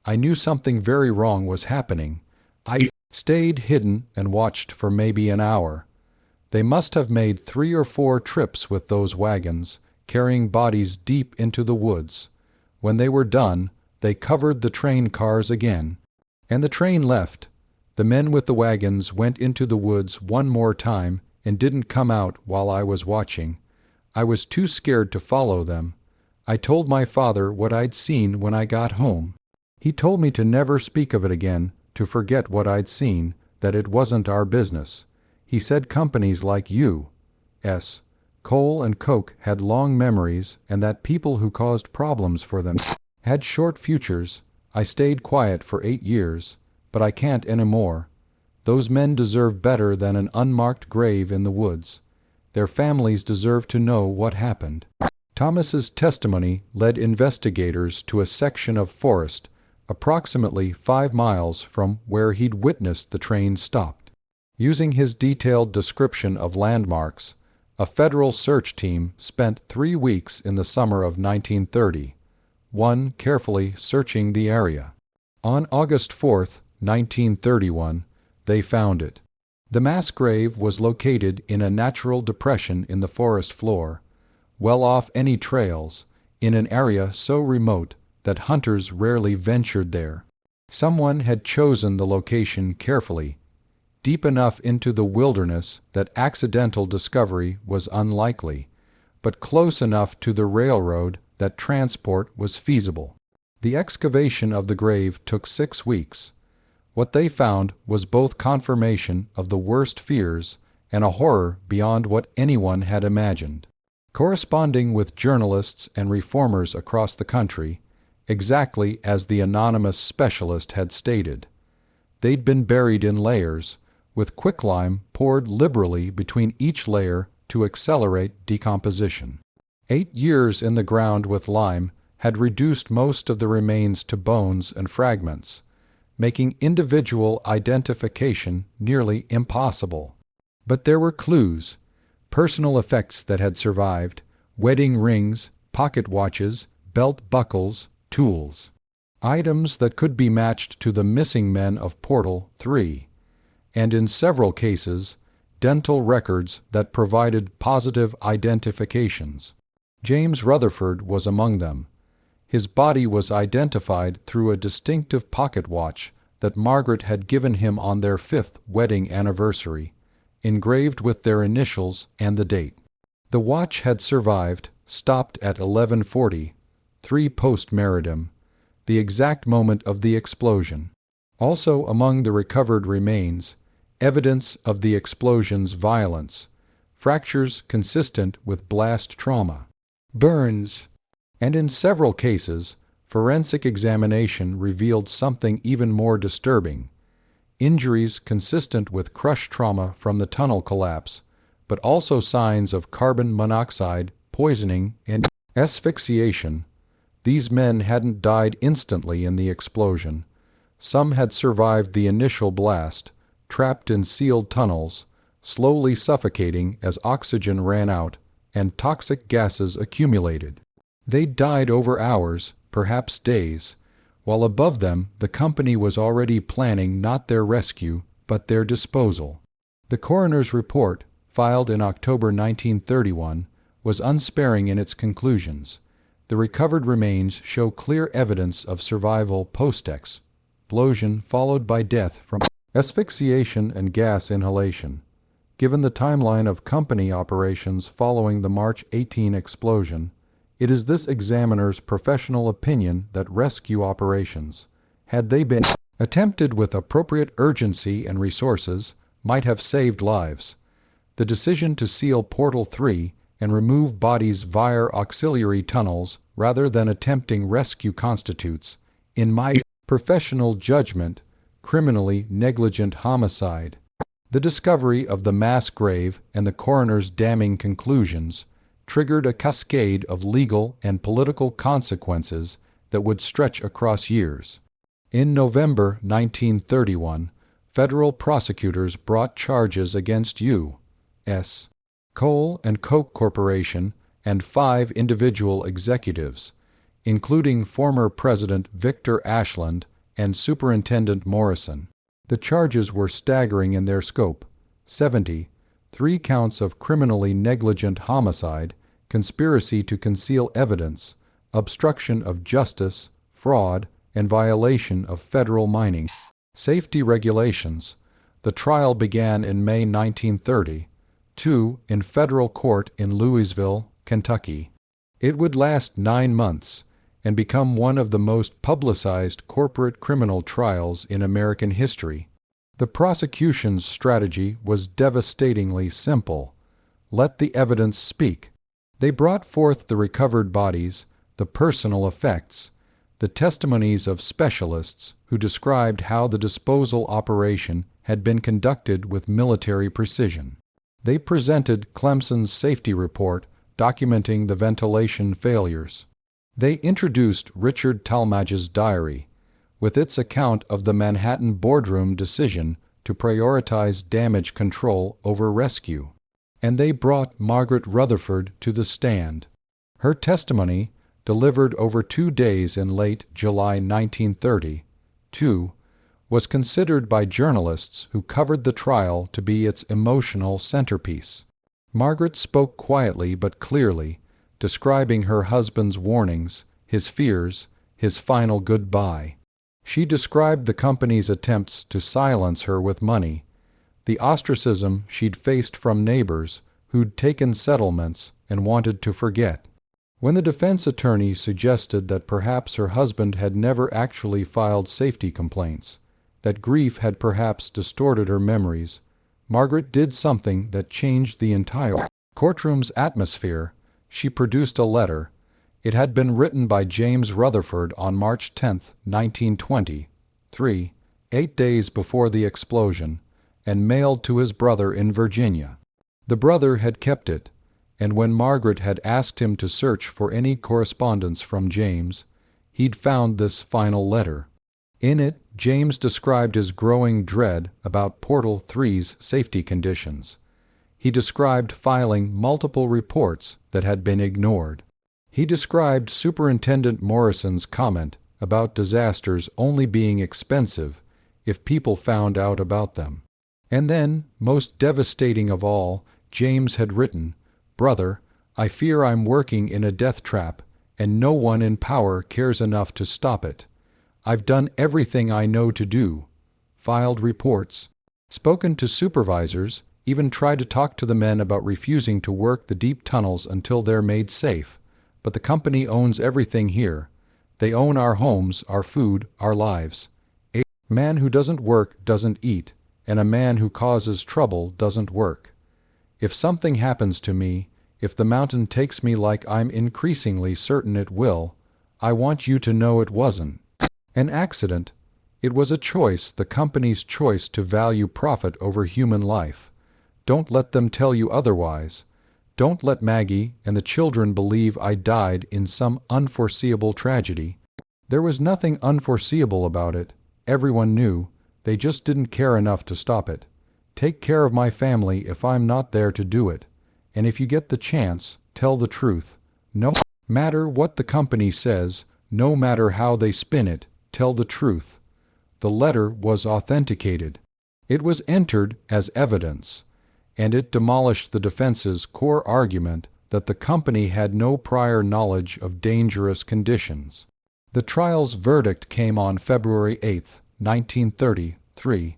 I knew something very wrong was happening. I stayed hidden and watched for maybe an hour. They must have made 3 or 4 trips with those wagons, carrying bodies deep into the woods. When they were done, they covered the train cars again, and the train left. The men with the wagons went into the woods one more time and didn't come out while I was watching. I was too scared to follow them. I told my father what I'd seen when I got home. He told me to never speak of it again, to forget what I'd seen, that it wasn't our business. He said companies like U.S. Coal and Coke had long memories and that people who caused problems for them had short futures. I stayed quiet for 8 years, but I can't anymore. Those men deserve better than an unmarked grave in the woods. Their families deserve to know what happened. Thomas's testimony led investigators to a section of forest approximately 5 miles from where he'd witnessed the train stopped. Using his detailed description of landmarks, a federal search team spent 3 weeks in the summer of 1931 carefully searching the area. On August 4th, 1931, they found it. The mass grave was located in a natural depression in the forest floor, well off any trails, in an area so remote that hunters rarely ventured there. Someone had chosen the location carefully. deep enough into the wilderness that accidental discovery was unlikely, but close enough to the railroad that transport was feasible. The excavation of the grave took 6 weeks. What they found was both confirmation of the worst fears and a horror beyond what anyone had imagined. Corresponding with journalists and reformers across the country, exactly as the anonymous specialist had stated, they'd been buried in layers, with quicklime poured liberally between each layer to accelerate decomposition. 8 years in the ground with lime had reduced most of the remains to bones and fragments, making individual identification nearly impossible. But there were clues, personal effects that had survived, wedding rings, pocket watches, belt buckles, tools. Items that could be matched to the missing men of Portal 3, and in several cases, dental records that provided positive identifications. James Rutherford was among them. His body was identified through a distinctive pocket watch that Margaret had given him on their 5th wedding anniversary, engraved with their initials and the date. The watch had survived, stopped at 11:40, 3 post-meridum, the exact moment of the explosion. Also among the recovered remains, evidence of the explosion's violence, fractures consistent with blast trauma, burns, and in several cases, forensic examination revealed something even more disturbing: injuries consistent with crush trauma from the tunnel collapse, but also signs of carbon monoxide poisoning and asphyxiation. These men hadn't died instantly in the explosion. Some had survived the initial blast, trapped in sealed tunnels, slowly suffocating as oxygen ran out and toxic gases accumulated. They died over hours, perhaps days, while above them the company was already planning not their rescue, but their disposal. The coroner's report, filed in October 1931, was unsparing in its conclusions. The recovered remains show clear evidence of survival post-explosion followed by death from asphyxiation and gas inhalation. Given the timeline of company operations following the March 18 explosion, it is this examiner's professional opinion that rescue operations, had they been attempted with appropriate urgency and resources, might have saved lives. The decision to seal Portal 3 and remove bodies via auxiliary tunnels rather than attempting rescue constitutes, in my professional judgment, criminally negligent homicide. The discovery of the mass grave and the coroner's damning conclusions triggered a cascade of legal and political consequences that would stretch across years. In November 1931, federal prosecutors brought charges against U.S. Coal and Coke Corporation and 5 individual executives, including former President Victor Ashland and Superintendent Morrison. The charges were staggering in their scope: 3 counts of criminally negligent homicide, conspiracy to conceal evidence, obstruction of justice, fraud, and violation of federal mining safety regulations. The trial began in May 1930, in federal court in Louisville, Kentucky. It would last 9 months and become one of the most publicized corporate criminal trials in American history. The prosecution's strategy was devastatingly simple: let the evidence speak. They brought forth the recovered bodies, the personal effects, the testimonies of specialists who described how the disposal operation had been conducted with military precision. They presented Clemson's safety report documenting the ventilation failures. They introduced Richard Talmadge's diary, with its account of the Manhattan boardroom decision to prioritize damage control over rescue. And they brought Margaret Rutherford to the stand. Her testimony, delivered over 2 days in late July 1930, was considered by journalists who covered the trial to be its emotional centerpiece. Margaret spoke quietly but clearly, describing her husband's warnings, his fears, his final goodbye. She described the company's attempts to silence her with money, the ostracism she'd faced from neighbors who'd taken settlements and wanted to forget. When the defense attorney suggested that perhaps her husband had never actually filed safety complaints, that grief had perhaps distorted her memories, Margaret did something that changed the entire courtroom's atmosphere. She produced a letter. It had been written by James Rutherford on March 10, 1923, 8 days before the explosion, and mailed to his brother in Virginia. The brother had kept it, and when Margaret had asked him to search for any correspondence from James, he'd found this final letter. In it, James described his growing dread about Portal 3's safety conditions. He described filing multiple reports that had been ignored. He described Superintendent Morrison's comment about disasters only being expensive if people found out about them. And then, most devastating of all, James had written, "Brother, I fear I'm working in a death trap, and no one in power cares enough to stop it. I've done everything I know to do, filed reports, spoken to supervisors, even tried to talk to the men about refusing to work the deep tunnels until they're made safe. But the company owns everything here. They own our homes, our food, our lives. A man who doesn't work doesn't eat, and a man who causes trouble doesn't work. If something happens to me, if the mountain takes me like I'm increasingly certain it will, I want you to know it wasn't an accident. It was a choice, the company's choice to value profit over human life. Don't let them tell you otherwise. Don't let Maggie and the children believe I died in some unforeseeable tragedy. There was nothing unforeseeable about it. Everyone knew. They just didn't care enough to stop it. Take care of my family if I'm not there to do it. And if you get the chance, tell the truth. No matter what the company says, no matter how they spin it, tell the truth." The letter was authenticated. It was entered as evidence, and it demolished the defense's core argument that the company had no prior knowledge of dangerous conditions. The trial's verdict came on February 8, 1933.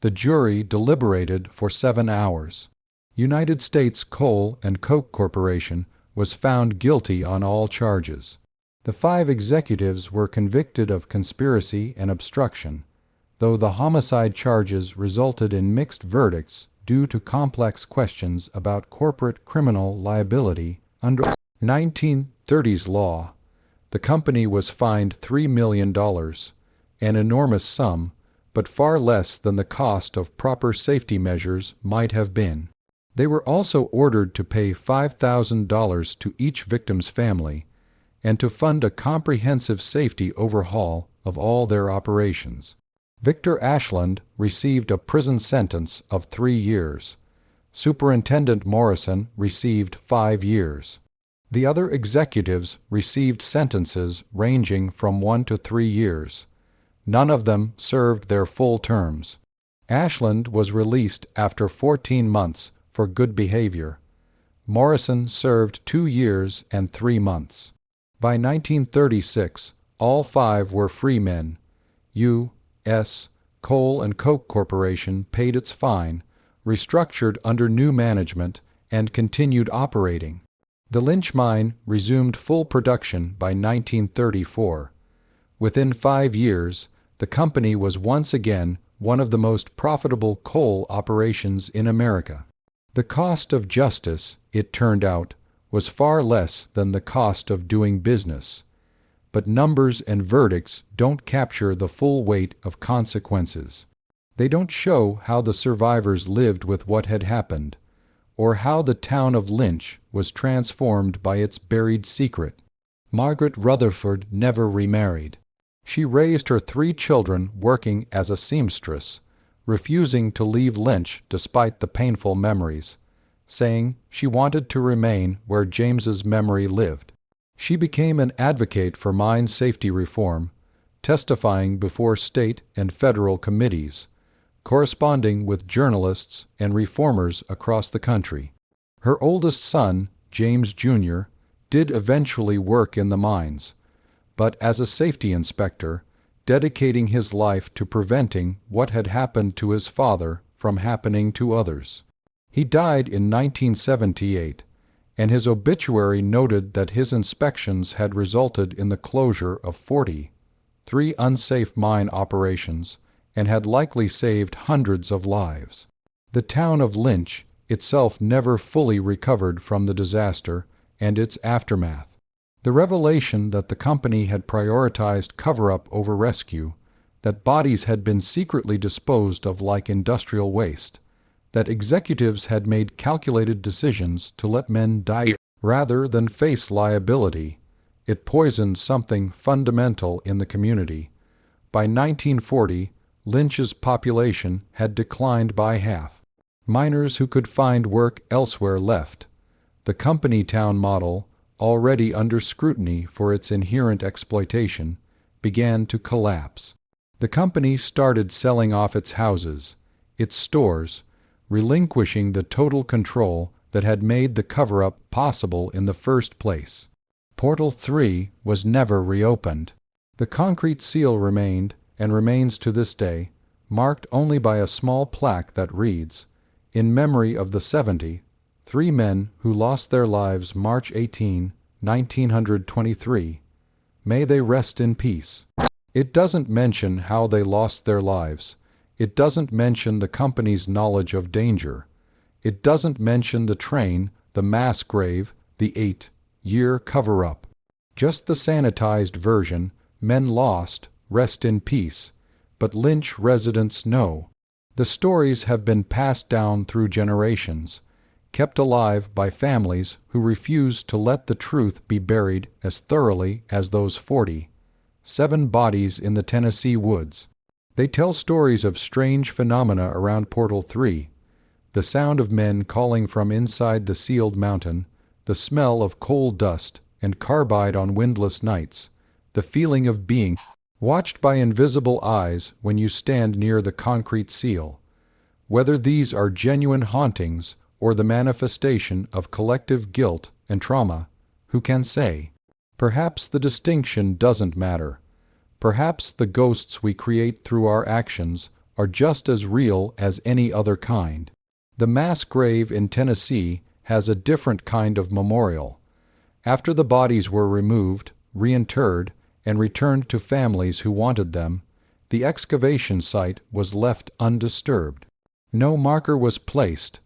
The jury deliberated for 7 hours. United States Coal and Coke Corporation was found guilty on all charges. The 5 executives were convicted of conspiracy and obstruction, though the homicide charges resulted in mixed verdicts due to complex questions about corporate criminal liability under 1930s law. The company was fined $3 million, an enormous sum, but far less than the cost of proper safety measures might have been. They were also ordered to pay $5,000 to each victim's family and to fund a comprehensive safety overhaul of all their operations. Victor Ashland received a prison sentence of 3 years. Superintendent Morrison received 5 years. The other executives received sentences ranging from 1 to 3 years. None of them served their full terms. Ashland was released after 14 months for good behavior. Morrison served 2 years and 3 months. By 1936, all 5 were free men. U.S. Coal and Coke Corporation paid its fine, restructured under new management, and continued operating. The Lynch mine resumed full production by 1934. Within 5 years, the company was once again one of the most profitable coal operations in America. The cost of justice, it turned out, was far less than the cost of doing business. But numbers and verdicts don't capture the full weight of consequences. They don't show how the survivors lived with what had happened, or how the town of Lynch was transformed by its buried secret. Margaret Rutherford never remarried. She raised her 3 children working as a seamstress, refusing to leave Lynch despite the painful memories, saying she wanted to remain where James's memory lived. She became an advocate for mine safety reform, testifying before state and federal committees, corresponding with journalists and reformers across the country. Her oldest son, James Jr., did eventually work in the mines, but as a safety inspector, dedicating his life to preventing what had happened to his father from happening to others. He died in 1978, and his obituary noted that his inspections had resulted in the closure of 43 unsafe mine operations and had likely saved hundreds of lives. The town of Lynch itself never fully recovered from the disaster and its aftermath. The revelation that the company had prioritized cover-up over rescue, that bodies had been secretly disposed of like industrial waste, that executives had made calculated decisions to let men die rather than face liability, it poisoned something fundamental in the community. By 1940, Lynch's population had declined by half. Miners who could find work elsewhere left. The company town model, already under scrutiny for its inherent exploitation, began to collapse. The company started selling off its houses, its stores, relinquishing the total control that had made the cover-up possible in the first place. Portal 3 was never reopened. The concrete seal remained, and remains to this day, marked only by a small plaque that reads, "In memory of the 73 men who lost their lives March 18, 1923. May they rest in peace." It doesn't mention how they lost their lives. It doesn't mention the company's knowledge of danger. It doesn't mention the train, the mass grave, the 8-year cover-up. Just the sanitized version, men lost, rest in peace. But Lynch residents know. The stories have been passed down through generations, kept alive by families who refuse to let the truth be buried as thoroughly as those 47 bodies in the Tennessee woods. They tell stories of strange phenomena around Portal 3, the sound of men calling from inside the sealed mountain, the smell of coal dust and carbide on windless nights, the feeling of being watched by invisible eyes when you stand near the concrete seal. Whether these are genuine hauntings or the manifestation of collective guilt and trauma, who can say? Perhaps the distinction doesn't matter. Perhaps the ghosts we create through our actions are just as real as any other kind. The mass grave in Tennessee has a different kind of memorial. After the bodies were removed, reinterred, and returned to families who wanted them, the excavation site was left undisturbed. No marker was placed.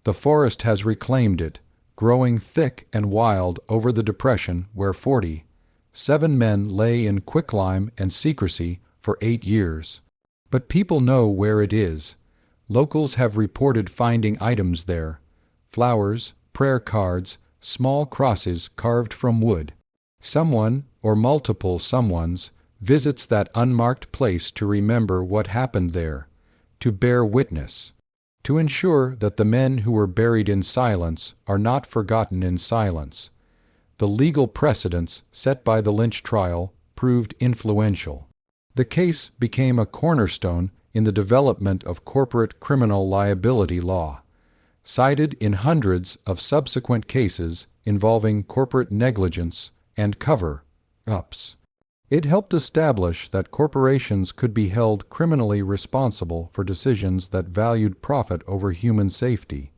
The forest has reclaimed it, growing thick and wild over the depression where 47 men lay in quicklime and secrecy for 8 years. But people know where it is. Locals have reported finding items there: flowers, prayer cards, small crosses carved from wood. Someone, or multiple someones, visits that unmarked place to remember what happened there, to bear witness, to ensure that the men who were buried in silence are not forgotten in silence. The legal precedents set by the Lynch trial proved influential. The case became a cornerstone in the development of corporate criminal liability law, cited in hundreds of subsequent cases involving corporate negligence and cover-ups. It helped establish that corporations could be held criminally responsible for decisions that valued profit over human safety,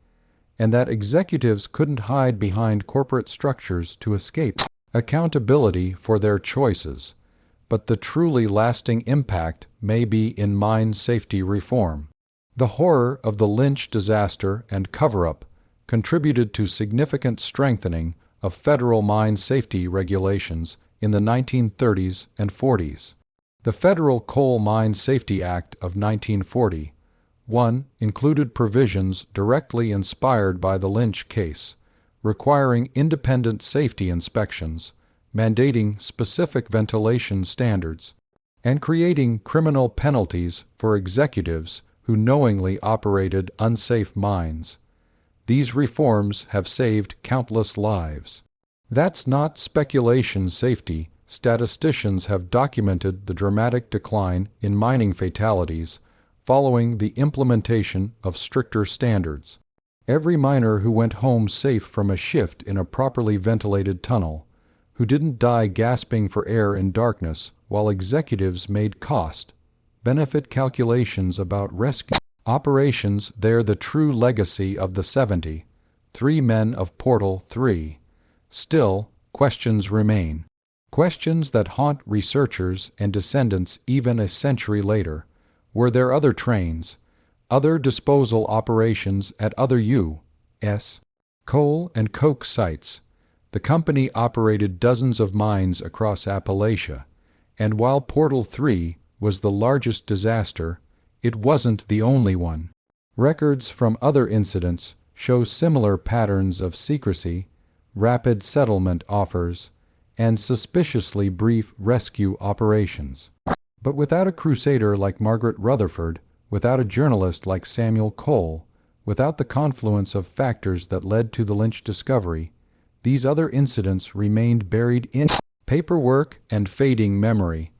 and that executives couldn't hide behind corporate structures to escape accountability for their choices. But the truly lasting impact may be in mine safety reform. The horror of the Lynch disaster and cover-up contributed to significant strengthening of federal mine safety regulations in the 1930s and 40s. The Federal Coal Mine Safety Act of 1940 included provisions directly inspired by the Lynch case, requiring independent safety inspections, mandating specific ventilation standards, and creating criminal penalties for executives who knowingly operated unsafe mines. These reforms have saved countless lives. That's not speculation safety. Statisticians have documented the dramatic decline in mining fatalities following the implementation of stricter standards. Every miner who went home safe from a shift in a properly ventilated tunnel, who didn't die gasping for air in darkness while executives made cost-benefit calculations about rescue, Operations, they're the true legacy of the 73 men of Portal 3. Still, questions remain. Questions that haunt researchers and descendants even a century later. Were there other trains, other disposal operations at other U.S. coal and coke sites? The company operated dozens of mines across Appalachia, and while Portal 3 was the largest disaster, it wasn't the only one. Records from other incidents show similar patterns of secrecy, rapid settlement offers, and suspiciously brief rescue operations. But without a crusader like Margaret Rutherford, without a journalist like Samuel Cole, without the confluence of factors that led to the Lynch discovery, these other incidents remained buried in paperwork and fading memory.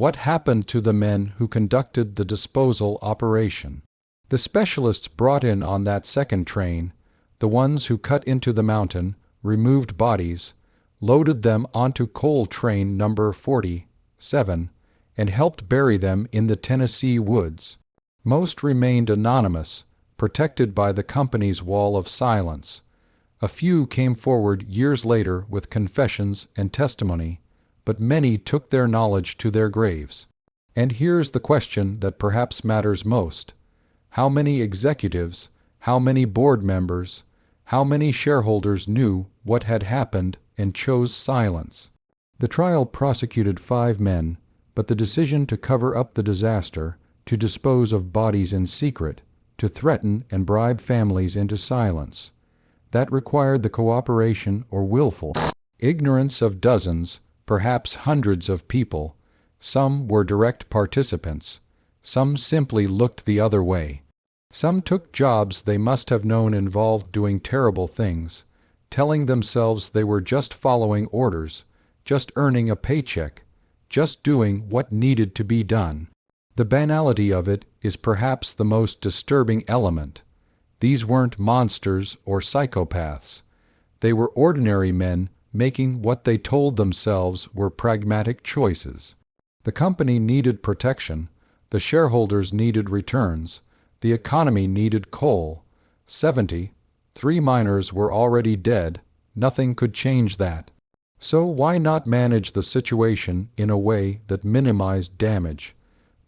What happened to the men who conducted the disposal operation? The specialists brought in on that second train, the ones who cut into the mountain, removed bodies, loaded them onto coal train number 47, and helped bury them in the Tennessee woods. Most remained anonymous, protected by the company's wall of silence. A few came forward years later with confessions and testimony, but many took their knowledge to their graves. And here's the question that perhaps matters most. How many executives, how many board members, how many shareholders knew what had happened and chose silence? The trial prosecuted 5 men, but the decision to cover up the disaster, to dispose of bodies in secret, to threaten and bribe families into silence, that required the cooperation or willful ignorance of dozens, perhaps hundreds of people. Some were direct participants. Some simply looked the other way. Some took jobs they must have known involved doing terrible things, telling themselves they were just following orders, just earning a paycheck, just doing what needed to be done. The banality of it is perhaps the most disturbing element. These weren't monsters or psychopaths. They were ordinary men making what they told themselves were pragmatic choices. The company needed protection, the shareholders needed returns, the economy needed coal. 73 miners were already dead. Nothing could change that. So why not manage the situation in a way that minimized damage?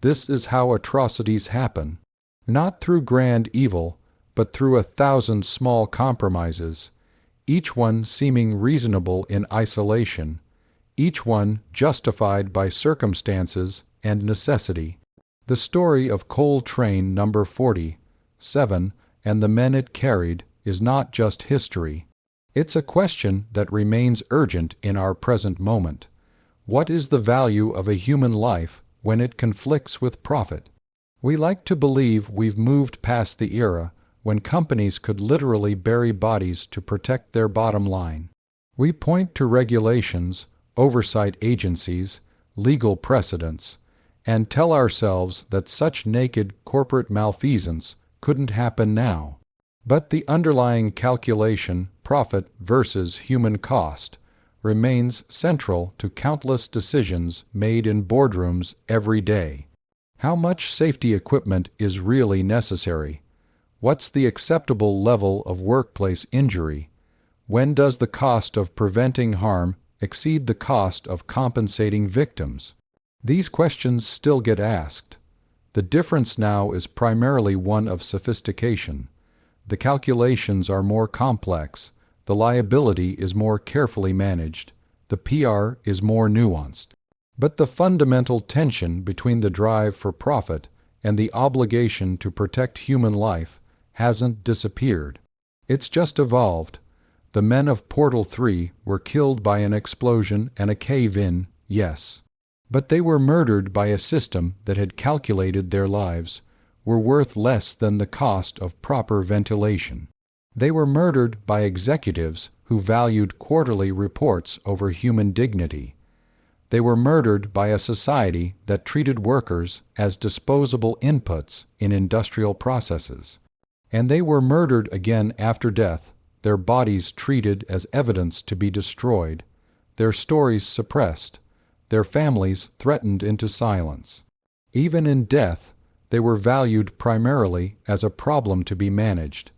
This is how atrocities happen. Not through grand evil, but through 1,000 small compromises, each one seeming reasonable in isolation, each one justified by circumstances and necessity. The story of coal train number 47 and the men it carried is not just history. It's a question that remains urgent in our present moment. What is the value of a human life when it conflicts with profit? We like to believe we've moved past the era when companies could literally bury bodies to protect their bottom line. We point to regulations, oversight agencies, legal precedents, and tell ourselves that such naked corporate malfeasance couldn't happen now. But the underlying calculation, profit versus human cost, remains central to countless decisions made in boardrooms every day. How much safety equipment is really necessary? What's the acceptable level of workplace injury? When does the cost of preventing harm exceed the cost of compensating victims? These questions still get asked. The difference now is primarily one of sophistication. The calculations are more complex, the liability is more carefully managed, the PR is more nuanced. But the fundamental tension between the drive for profit and the obligation to protect human life hasn't disappeared. It's just evolved. The men of Portal 3 were killed by an explosion and a cave-in, yes. But they were murdered by a system that had calculated their lives were worth less than the cost of proper ventilation. They were murdered by executives who valued quarterly reports over human dignity. They were murdered by a society that treated workers as disposable inputs in industrial processes. And they were murdered again after death, their bodies treated as evidence to be destroyed, their stories suppressed, their families threatened into silence. Even in death, They were valued primarily as a problem to be managed,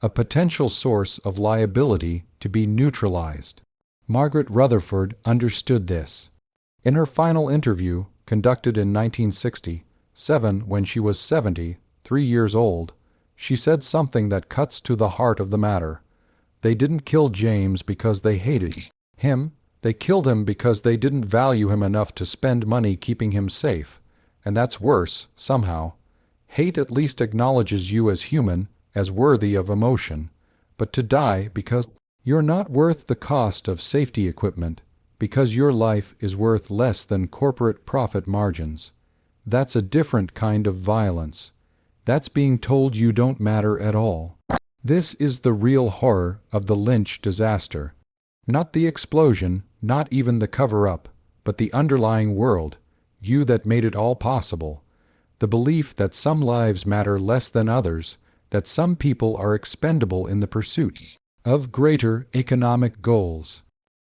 a potential source of liability to be neutralized. Margaret Rutherford understood this. In her final interview, conducted in 1967 when she was 73 years old, she said something that cuts to the heart of the matter. They didn't kill James because they hated him. They killed him because they didn't value him enough to spend money keeping him safe. And that's worse, somehow. Hate at least acknowledges you as human, as worthy of emotion. But to die because you're not worth the cost of safety equipment, because your life is worth less than corporate profit margins, that's a different kind of violence. That's being told you don't matter at all. This is the real horror of the Lynch disaster. Not the explosion, not even the cover-up, but the underlying world, you that made it all possible. The belief that some lives matter less than others, that some people are expendable in the pursuit of greater economic goals.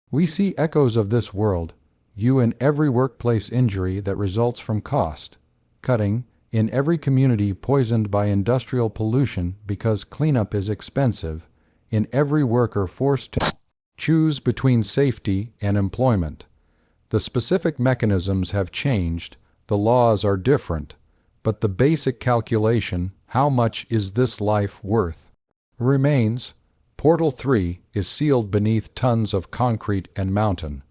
We see echoes of this world, you in every workplace injury that results from cost cutting, in every community poisoned by industrial pollution because cleanup is expensive, in every worker forced to choose between safety and employment. The specific mechanisms have changed, the laws are different, but the basic calculation, how much is this life worth, remains. Portal 3 is sealed beneath tons of concrete and mountain.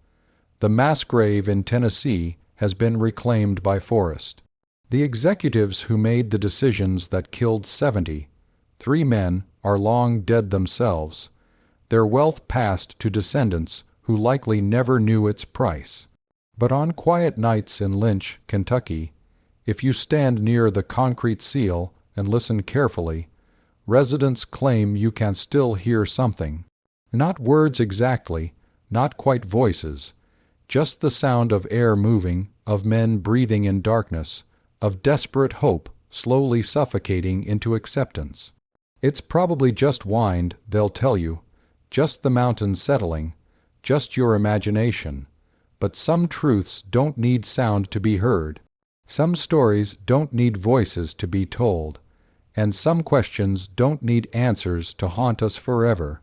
The mass grave in Tennessee has been reclaimed by forest. The executives who made the decisions that killed 73 men are long dead themselves, their wealth passed to descendants who likely never knew its price. But on quiet nights in Lynch, Kentucky, if you stand near the concrete seal and listen carefully, residents claim you can still hear something. Not words exactly, not quite voices, just the sound of air moving, of men breathing in darkness, of desperate hope slowly suffocating into acceptance. It's probably just wind, they'll tell you, just the mountains settling, just your imagination. But some truths don't need sound to be heard. Some stories don't need voices to be told. And some questions don't need answers to haunt us forever.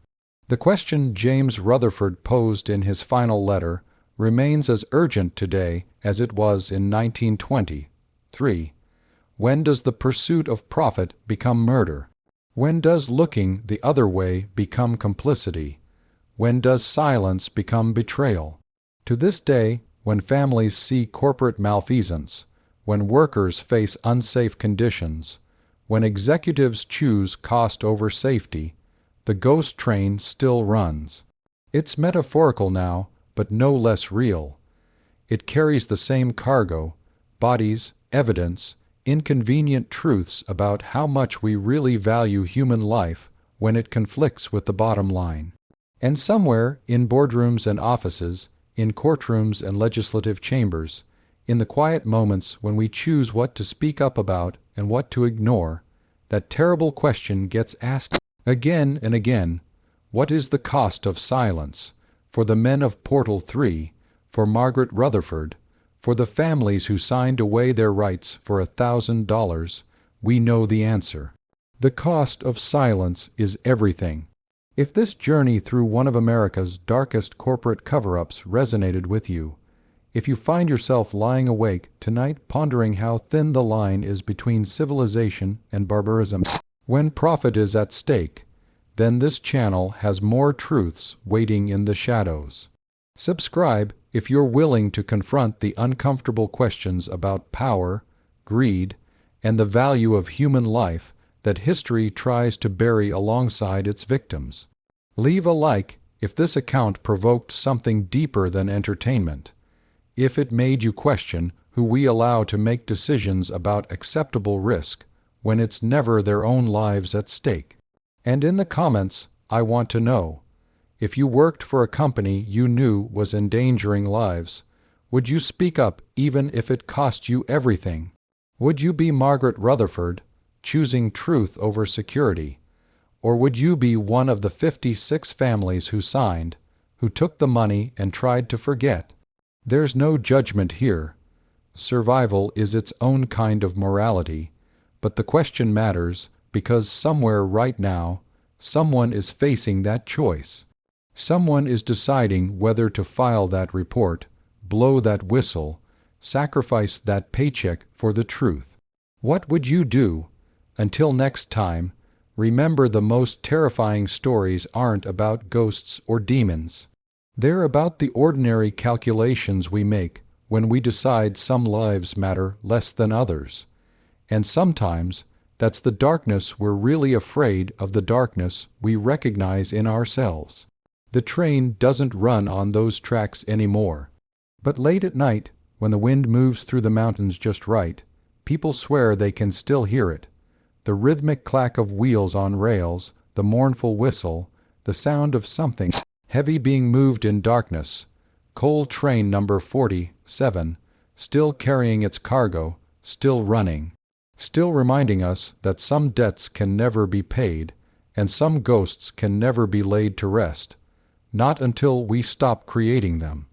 The question James Rutherford posed in his final letter remains as urgent today as it was in 1920. 3. When does the pursuit of profit become murder? When does looking the other way become complicity? When does silence become betrayal? To this day, when families see corporate malfeasance, when workers face unsafe conditions, when executives choose cost over safety, the ghost train still runs. It's metaphorical now, but no less real. It carries the same cargo, bodies, evidence, inconvenient truths about how much we really value human life when it conflicts with the bottom line. And somewhere, in boardrooms and offices, in courtrooms and legislative chambers, in the quiet moments when we choose what to speak up about and what to ignore, that terrible question gets asked again and again: what is the cost of silence? For the men of Portal 3, for Margaret Rutherford, for the families who signed away their rights for $1,000, we know the answer. The cost of silence is everything. If this journey through one of America's darkest corporate cover-ups resonated with you, if you find yourself lying awake tonight pondering how thin the line is between civilization and barbarism, when profit is at stake, then this channel has more truths waiting in the shadows. Subscribe if you're willing to confront the uncomfortable questions about power, greed, and the value of human life that history tries to bury alongside its victims. Leave a like if this account provoked something deeper than entertainment, if it made you question who we allow to make decisions about acceptable risk when it's never their own lives at stake. And in the comments, I want to know, if you worked for a company you knew was endangering lives, would you speak up even if it cost you everything? Would you be Margaret Rutherford, choosing truth over security? Or would you be one of the 56 families who signed, who took the money and tried to forget? There's no judgment here. Survival is its own kind of morality, But the question matters because somewhere right now, someone is facing that choice. Someone is deciding whether to file that report, blow that whistle, sacrifice that paycheck for the truth. What would you do? Until next time, remember the most terrifying stories aren't about ghosts or demons. They're about the ordinary calculations we make when we decide some lives matter less than others. And sometimes, that's the darkness we're really afraid of, the darkness we recognize in ourselves. The train doesn't run on those tracks anymore. But late at night, when the wind moves through the mountains just right, people swear they can still hear it. The rhythmic clack of wheels on rails, the mournful whistle, the sound of something heavy being moved in darkness. Coal train number 47, still carrying its cargo, still running. Still reminding us that some debts can never be paid, and some ghosts can never be laid to rest. Not until we stop creating them.